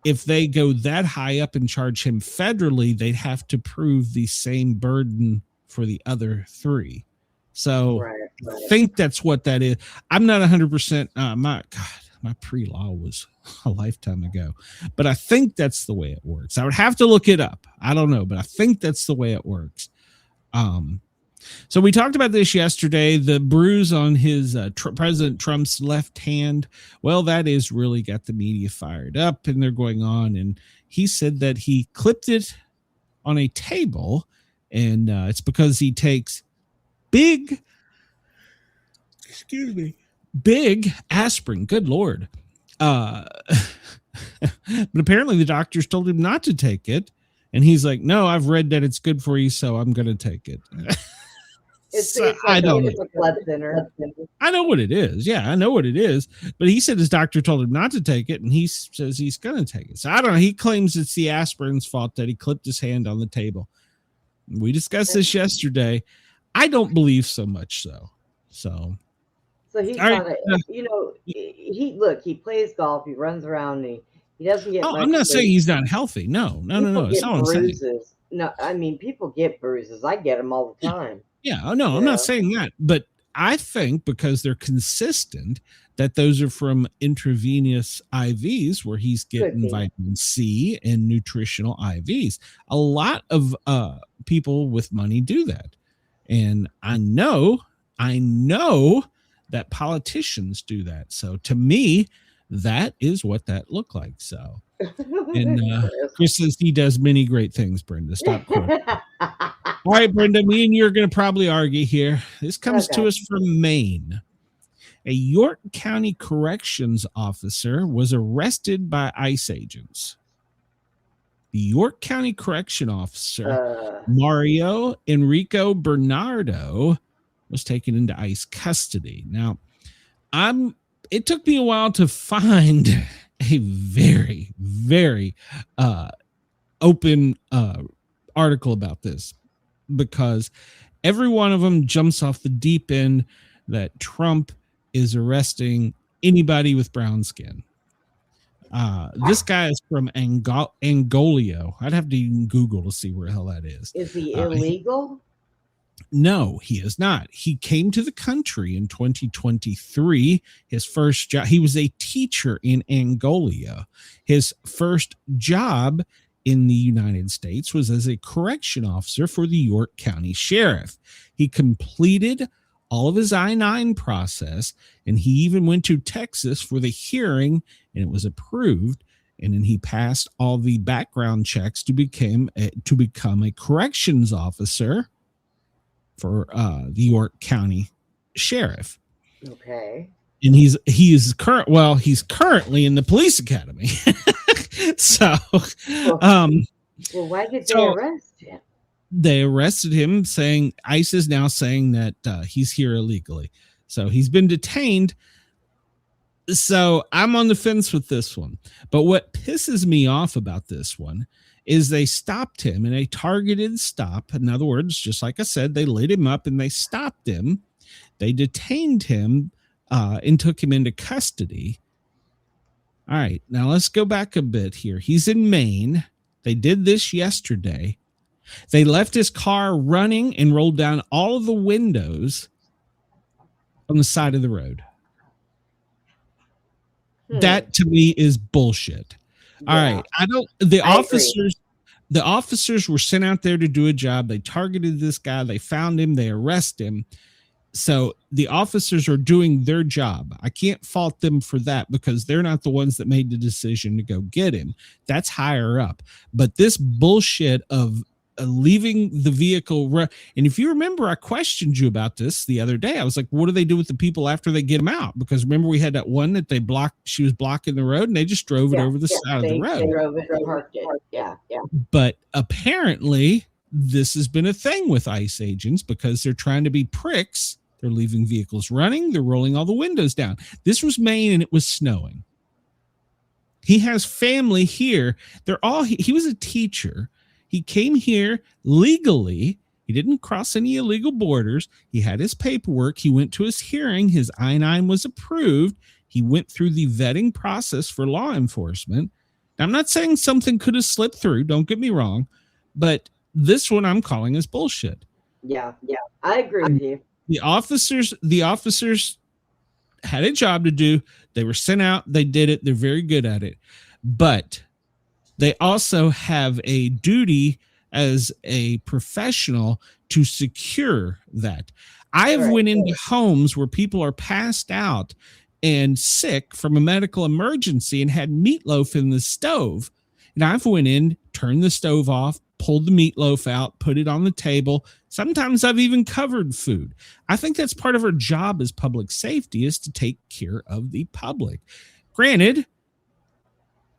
if they go that high up and charge him federally, they'd have to prove the same burden for the other three. So right. I think that's what that is. I'm not 100%. My pre-law was a lifetime ago, but I think that's the way it works. I would have to look it up. I don't know, but I think that's the way it works. So we talked about this yesterday, the bruise on his President Trump's left hand. Well, that is really got the media fired up and they're going on. And he said that he clipped it on a table and it's because he takes big aspirin. Good Lord. But apparently the doctors told him not to take it. And he's like, no, I've read that it's good for you, so I'm going to take it. It's like I don't know. A blood thinner. I know what it is. Yeah, I know what it is. But he said his doctor told him not to take it, and he says he's going to take it. So I don't know. He claims it's the aspirin's fault that he clipped his hand on the table. We discussed this yesterday. I don't believe so much so. So he's got he plays golf, he runs around, and he doesn't get much I'm not saying he's not healthy. No. It's not what I'm saying. No, I mean, people get bruises. I get them all the time. Yeah, no, I'm not saying that. But I think because they're consistent that those are from intravenous IVs where he's getting vitamin C and nutritional IVs. A lot of people with money do that. And I know that politicians do that. So to me, that is what that looked like. So, and Chris says he does many great things, Brenda. Stop quoting. All right, Brenda, me and you are going to probably argue here. This comes to us from Maine. A York County corrections officer was arrested by ICE agents. The York County correction officer, Mario Enrico Bernardo, was taken into ICE custody. Now, it took me a while to find a very, very open article about this because every one of them jumps off the deep end that Trump is arresting anybody with brown skin. This guy is from Angolio. I'd have to even Google to see where the hell that is. Is he illegal? No, he is not. He came to the country in 2023. His first job, he was a teacher in Angola. His first job in the United States was as a correction officer for the York County Sheriff. He completed all of his I-9 process, and he even went to Texas for the hearing, and it was approved. And then he passed all the background checks to become a corrections officer for the York County Sheriff. Okay. And he's currently in the police academy. So, well, why did they arrest him? They arrested him, saying ICE is now saying that he's here illegally. So he's been detained. So I'm on the fence with this one. But what pisses me off about this one is they stopped him in a targeted stop. In other words, just like I said, they lit him up and they stopped him. They detained him and took him into custody. All right, now let's go back a bit here. He's in Maine. They did this yesterday. They left his car running and rolled down all of the windows on the side of the road. That to me is bullshit. Yeah. All right. The officers were sent out there to do a job. They targeted this guy. They found him. They arrested him. So the officers are doing their job. I can't fault them for that because they're not the ones that made the decision to go get him. That's higher up. But this bullshit of leaving the vehicle. And if you remember, I questioned you about this the other day. I was like, what do they do with the people after they get them out? Because remember we had that one that they blocked. She was blocking the road and they just drove it over the side of the road. They drove it and parked it. Yeah. But apparently this has been a thing with ICE agents because they're trying to be pricks. They're leaving vehicles running. They're rolling all the windows down. This was Maine and it was snowing. He has family here. He was a teacher. He came here legally. He didn't cross any illegal borders. He had his paperwork. He went to his hearing. His I-9 was approved. He went through the vetting process for law enforcement. Now, I'm not saying something could have slipped through. Don't get me wrong. But this one I'm calling is bullshit. Yeah. I agree with you. The officers had a job to do. They were sent out. They did it. They're very good at it. But they also have a duty as a professional to secure that. I've went into homes where people are passed out and sick from a medical emergency and had meatloaf in the stove. And I've went in, turned the stove off, pulled the meatloaf out, put it on the table. Sometimes I've even covered food. I think that's part of our job as public safety is to take care of the public. Granted,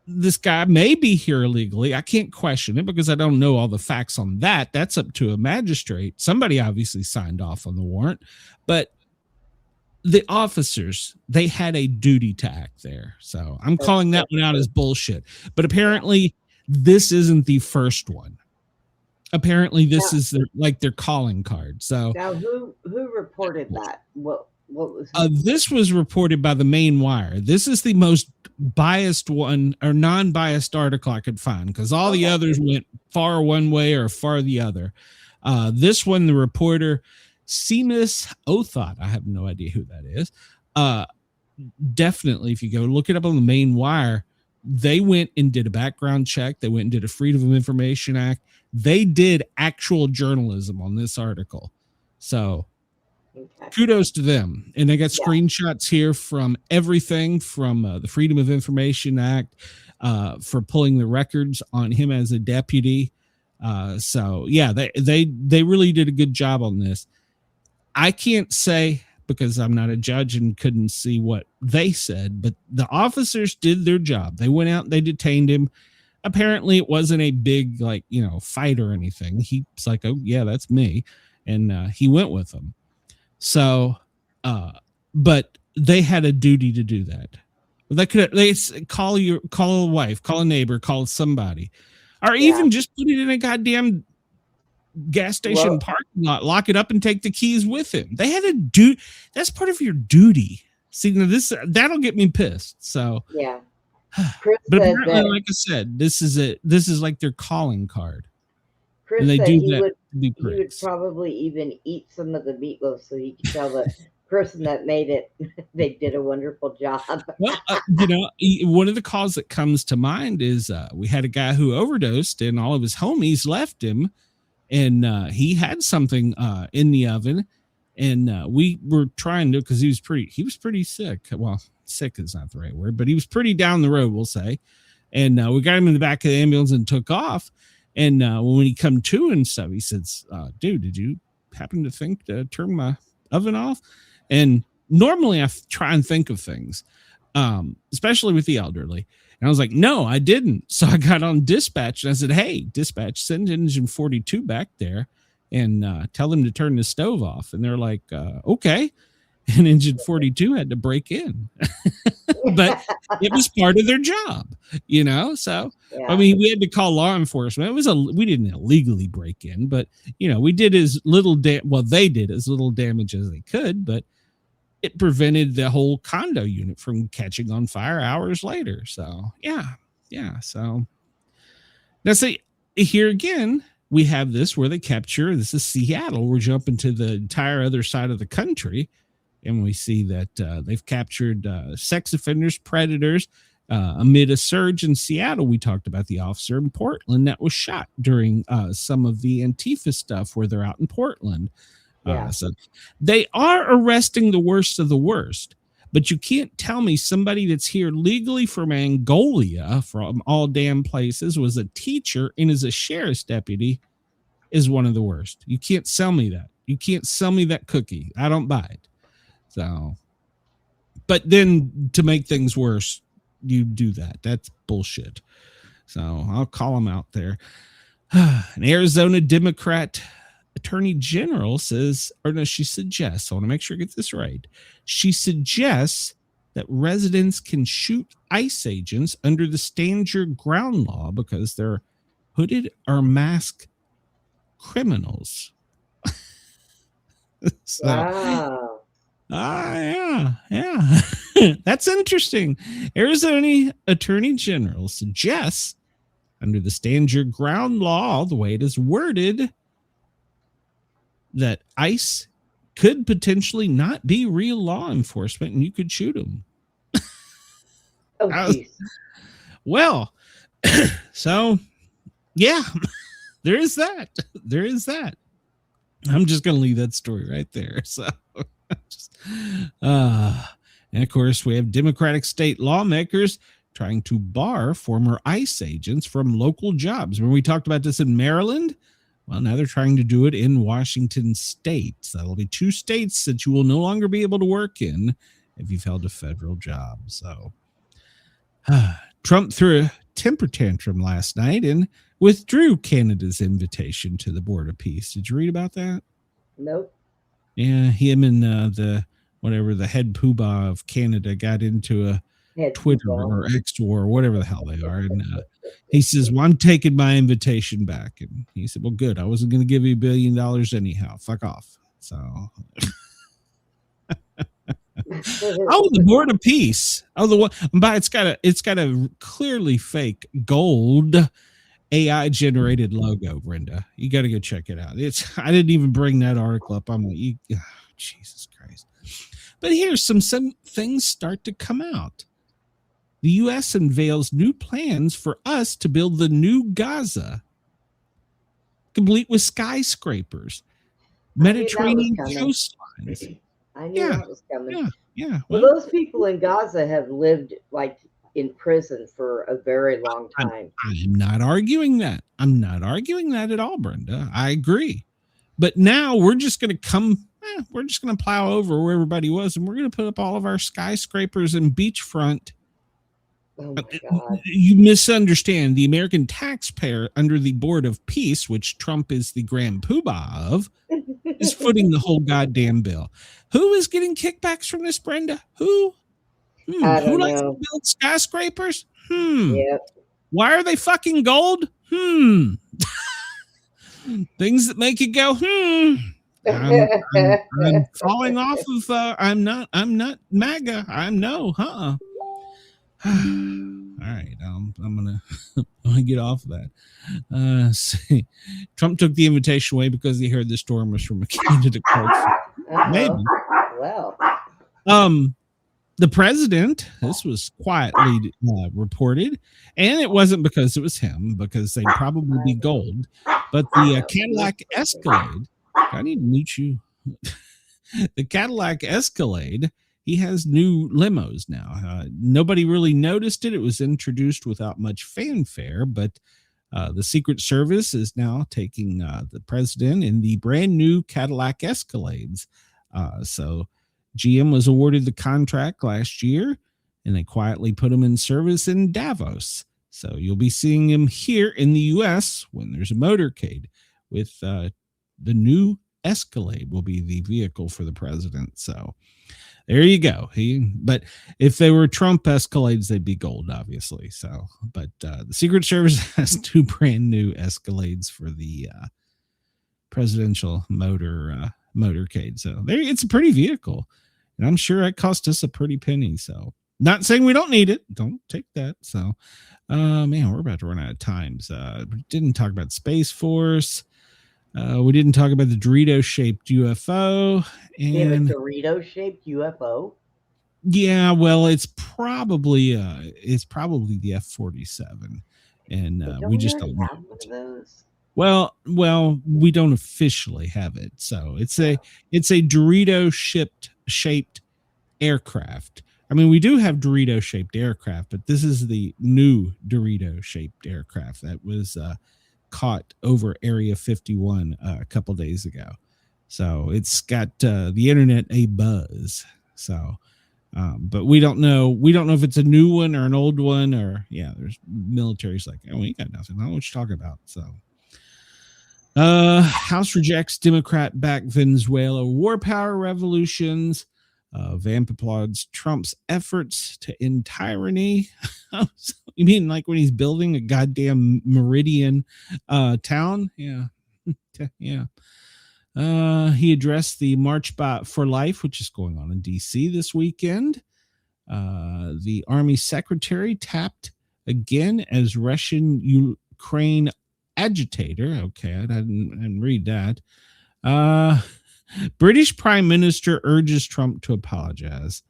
this guy may be here illegally. I can't question it because I don't know all the facts on that. That's up to a magistrate. Somebody obviously signed off on the warrant, but the officers, they had a duty to act there. So I'm calling that one out as bullshit. But apparently this isn't the first one. Apparently this is their calling card. So now who reported that? What was this was reported by the Maine Wire. This is the most biased one or non-biased article I could find because all the others went far one way or far the other. This one, the reporter Seamus Othot, I have no idea who that is. Definitely, if you go look it up on the Maine Wire, they went and did a background check. They went and did a Freedom of Information Act. They did actual journalism on this article. So kudos to them. And they got screenshots here from everything from the Freedom of Information Act for pulling the records on him as a deputy. So yeah, they really did a good job on this. I can't say because I'm not a judge and couldn't see what they said, but the officers did their job. They went out and they detained him. Apparently it wasn't a big, fight or anything. He's like, oh yeah, that's me. And he went with them. So, but they had a duty to do that. They call a wife, call a neighbor, call somebody, or even just put it in a goddamn gas station parking lot, lock it up and take the keys with him. They had a duty. That's part of your duty. See, now that'll get me pissed. So yeah. But apparently, like I said, this is like their calling card. Chris and they said do he that would, to be he would pricks. probably even eat some of the meatloaf so he could tell the person that made it they did a wonderful job. Well, one of the calls that comes to mind is we had a guy who overdosed and all of his homies left him, and he had something in the oven, and we were trying to, because he was pretty sick. Well, sick is not the right word, but he was pretty down the road, we'll say. And we got him in the back of the ambulance and took off. And when he come to and stuff, he says, dude, did you happen to think to turn my oven off? And normally I try and think of things, especially with the elderly. And I was like, no, I didn't. So I got on dispatch and I said, hey, dispatch, send engine 42 back there and tell them to turn the stove off. And they're like, okay. and Engine 42 had to break in. But it was part of their job, So, Yeah. I mean, we had to call law enforcement. We didn't illegally break in, but we did as little they did as little damage as they could, but it prevented the whole condo unit from catching on fire hours later. So, yeah. So now see, here again, we have this where they capture, this is Seattle. We're jumping to the entire other side of the country. And we see that they've captured sex offenders, predators, amid a surge in Seattle. We talked about the officer in Portland that was shot during some of the Antifa stuff where they're out in Portland. Yeah. So they are arresting the worst of the worst. But you can't tell me somebody that's here legally from Angola, from all damn places, was a teacher and is a sheriff's deputy, is one of the worst. You can't sell me that. You can't sell me that cookie. I don't buy it. So, but then to make things worse, you do that. That's bullshit. So I'll call them out there. An Arizona Democrat Attorney General says, she suggests, I want to make sure I get this right. She suggests that residents can shoot ICE agents under the stand your ground law because they're hooded or masked criminals. So, wow. Yeah. That's interesting. Arizona Attorney General suggests, under the stand your ground law, the way it is worded, that ICE could potentially not be real law enforcement and you could shoot them. Oh, geez. Well, so yeah, there is that. I'm just going to leave that story right there. So, and of course, we have Democratic state lawmakers trying to bar former ICE agents from local jobs. When we talked about this in Maryland, well, now they're trying to do it in Washington state. So that'll be 2 states that you will no longer be able to work in if you've held a federal job. So Trump threw a temper tantrum last night and withdrew Canada's invitation to the Board of Peace. Did you read about that? Nope. Yeah, him and the head poobah of Canada got into a Twitter or X war or whatever the hell they are. And he says, well, I'm taking my invitation back. And he said, well, good. I wasn't going to give you $1 billion anyhow. Fuck off. So, the Board of Peace. Oh, the one, but it's got a clearly fake gold AI generated logo, Brenda. You got to go check it out. I didn't even bring that article up. I'm like, Jesus Christ. But here's some things start to come out. The U.S. unveils new plans for us to build the new Gaza, complete with skyscrapers, Mediterranean coastlines. I knew that was coming. Yeah. Well, those people in Gaza have lived like in prison for a very long time. I'm not arguing that. I'm not arguing that at all, Brenda. I agree. But now we're just going to we're just going to plow over where everybody was, and we're going to put up all of our skyscrapers and beachfront. Oh my God. You misunderstand. The American taxpayer under the Board of Peace, which Trump is the grand poobah of, is footing the whole goddamn bill. Who is getting kickbacks from this, Brenda? Who? I don't Who likes know. to build skyscrapers? Yep. Why are they fucking gold? Things that make you go, I'm falling off of, I'm not MAGA. All right. I'm gonna get off of that. See, Trump took the invitation away because he heard the storm was from a candidate. Maybe. Well. The president, this was quietly reported, and it wasn't because it was him, because they'd probably be gold, but the Cadillac Escalade, I need to mute you. The Cadillac Escalade, he has new limos now. Nobody really noticed it. It was introduced without much fanfare, but the Secret Service is now taking the president in the brand new Cadillac Escalades. So GM was awarded the contract last year, and they quietly put him in service in Davos. So you'll be seeing him here in the U.S. when there's a motorcade with the new Escalade will be the vehicle for the president. So there you go. But if they were Trump Escalades, they'd be gold, obviously. So, but the Secret Service has 2 brand new Escalades for the presidential motorcade. So there, it's a pretty vehicle, and I'm sure it cost us a pretty penny. So, not saying we don't need it. Don't take that. So, man, we're about to run out of times. We didn't talk about Space Force. We didn't talk about the Dorito-shaped UFO. And a Dorito-shaped UFO? Yeah, well, it's probably the F-47, and we just don't have one of those. Well, we don't officially have it, so it's a Dorito-shaped aircraft. I mean, we do have Dorito-shaped aircraft, but this is the new Dorito-shaped aircraft that was caught over Area 51 a couple days ago. So it's got the internet a buzz. So, but we don't know if it's a new one or an old one, or there's military's like, oh, we got nothing. I don't know what you're talking about. So, House rejects Democrat-backed Venezuela war power revolutions. Vamp applauds Trump's efforts to end tyranny. You mean like when he's building a goddamn Meridian town? Yeah. Yeah. He addressed the March for Life, which is going on in D.C. this weekend. The Army secretary tapped again as Russian-Ukraine agitator. Okay, I didn't read that. British Prime Minister urges Trump to apologize.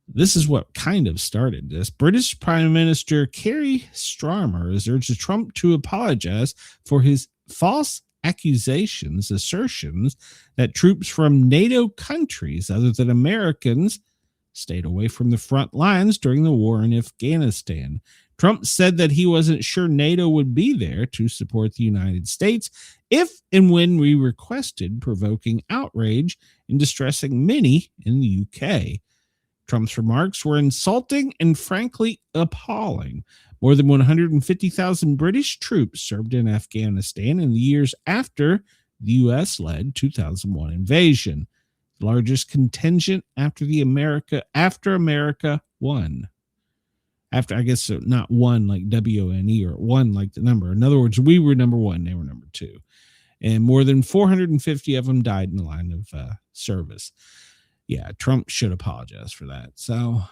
This is what kind of started this. British Prime Minister Keir Starmer has urged Trump to apologize for his false assertions that troops from NATO countries other than Americans stayed away from the front lines during the war in Afghanistan. Trump said that he wasn't sure NATO would be there to support the United States if and when we requested, provoking outrage and distressing many in the UK. Trump's remarks were insulting and frankly appalling. More than 150,000 British troops served in Afghanistan in the years after the U.S.-led 2001 invasion, the largest contingent after America won. After, I guess, not one like WNE or one like the number. In other words, we were number 1, they were number 2. And more than 450 of them died in the line of service. Yeah, Trump should apologize for that. So,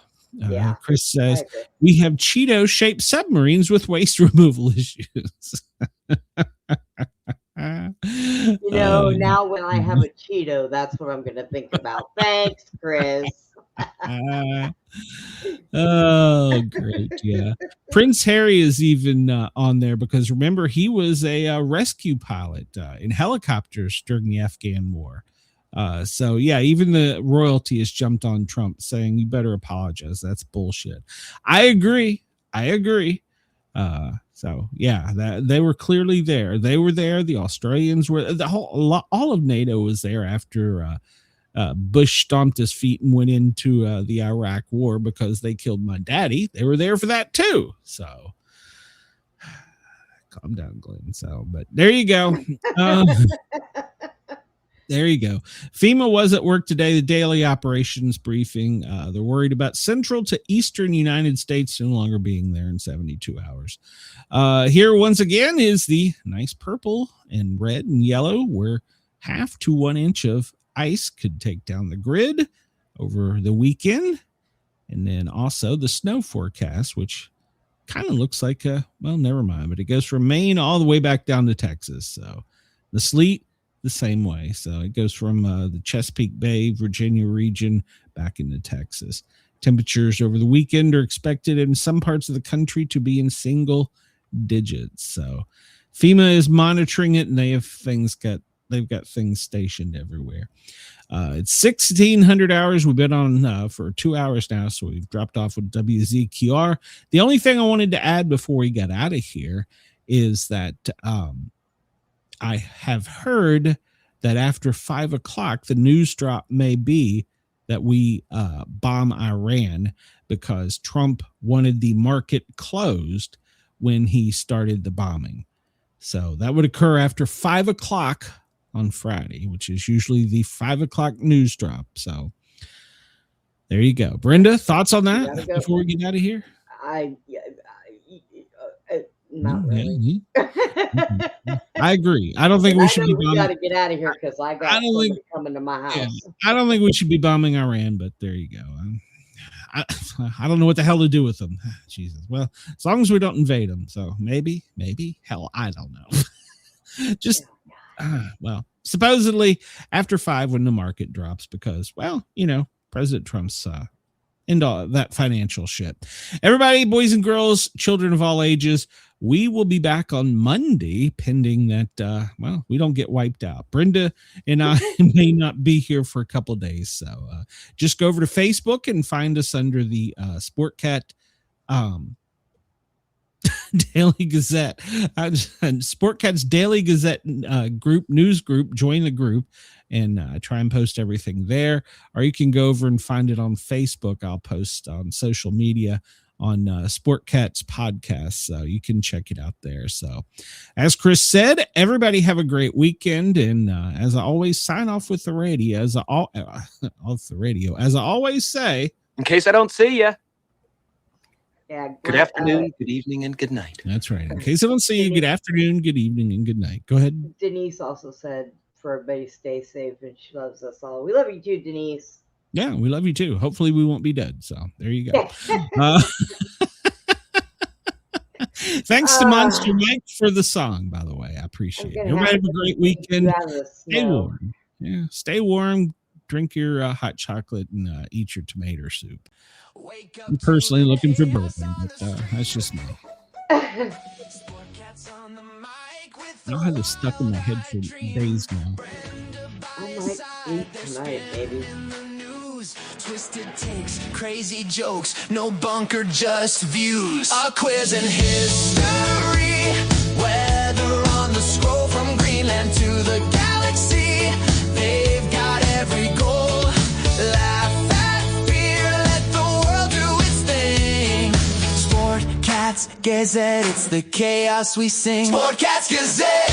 Chris says, we have Cheeto-shaped submarines with waste removal issues. Now when I have a Cheeto, that's what I'm going to think about. Thanks, Chris. Oh, great. Yeah. Prince Harry is even on there because remember, he was a rescue pilot in helicopters during the Afghan war. So yeah, even the royalty has jumped on Trump saying you better apologize. That's bullshit. I agree. So yeah, that they were clearly there. They were there. The Australians were all of NATO was there after Bush stomped his feet and went into the Iraq war because they killed my daddy. They were there for that too. So calm down, Glenn. So, but there you go. There you go. FEMA was at work today, the daily operations briefing. They're worried about central to eastern United States no longer being there in 72 hours. Here, once again, is the nice purple and red and yellow where 1/2 to 1 inch of ice could take down the grid over the weekend. And then also the snow forecast, which kind of looks like well, never mind, but it goes from Maine all the way back down to Texas. So the sleet, the same way. So it goes from the Chesapeake Bay, Virginia region back into Texas. Temperatures over the weekend are expected in some parts of the country to be in single digits. So FEMA is monitoring it, and they've got things stationed everywhere. It's 1,600 hours. We've been on for 2 hours now, so we've dropped off with WZQR. The only thing I wanted to add before we got out of here is that I have heard that after 5 o'clock, the news drop may be that we bomb Iran because Trump wanted the market closed when he started the bombing. So that would occur after 5 o'clock on Friday, which is usually the 5 o'clock news drop. So there you go. Brenda, thoughts on that before we get out of here? Not really. I agree. I don't think we should be bombing. We got to get out of here because I got somebody coming to my house. Yeah, I don't think we should be bombing Iran, but there you go. I don't know what the hell to do with them. Jesus. Well, as long as we don't invade them. So maybe, hell, I don't know. Just, well, supposedly after 5 when the market drops because, well, you know, President Trump's into all that financial shit. Everybody, boys and girls, children of all ages, we will be back on Monday, pending that, well, we don't get wiped out. Brenda and I may not be here for a couple of days. So just go over to Facebook and find us under the Sportcat Daily Gazette. Sportcat's Daily Gazette news group. Join the group and try and post everything there. Or you can go over and find it on Facebook. I'll post on social media on Sportcat's podcast, so you can check it out there. So as Chris said, everybody have a great weekend, and as I always sign off with the radio, as I always say, in case I don't see you, good afternoon, good evening, and good night. That's right. In case I don't see you, good afternoon, good evening, and good night. Go ahead. Denise also said for everybody to stay safe, and she loves us all. We love you too, Denise. Yeah, we love you too. Hopefully we won't be dead. So there you go. Thanks to Monster Mike for the song, by the way. I appreciate it. Everybody have a great weekend. Stay warm. Yeah, stay warm. Drink your hot chocolate and eat your tomato soup. I'm personally looking for bourbon, but that's just me. I have this stuck in my head for days now. I might eat tonight, baby. Twisted takes, crazy jokes, no bunker, just views. A quiz in history, weather on the scroll from Greenland to the galaxy. They've got every goal. Laugh at fear, let the world do its thing. Sportcat's Gazette, it's the chaos we sing. Sportcat's Gazette,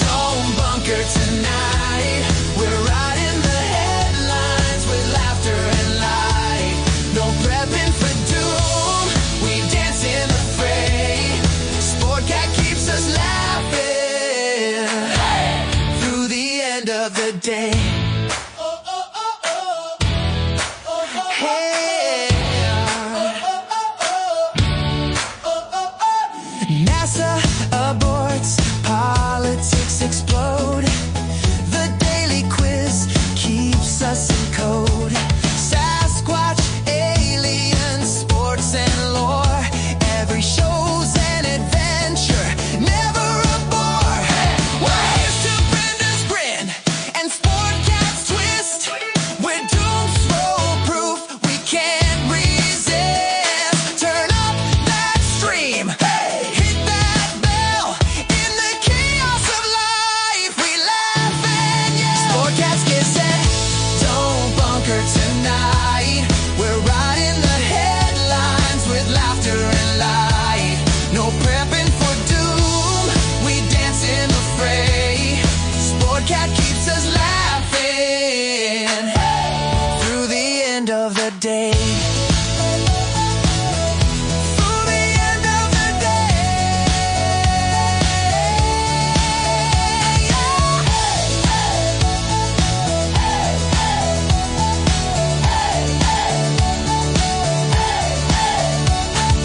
don't bunker tonight. We're riding the headlines with laughter and light. No prepping for doom, we dance in the fray. Sportcat keeps us laughing through the end of the day. Hey. NASA aborts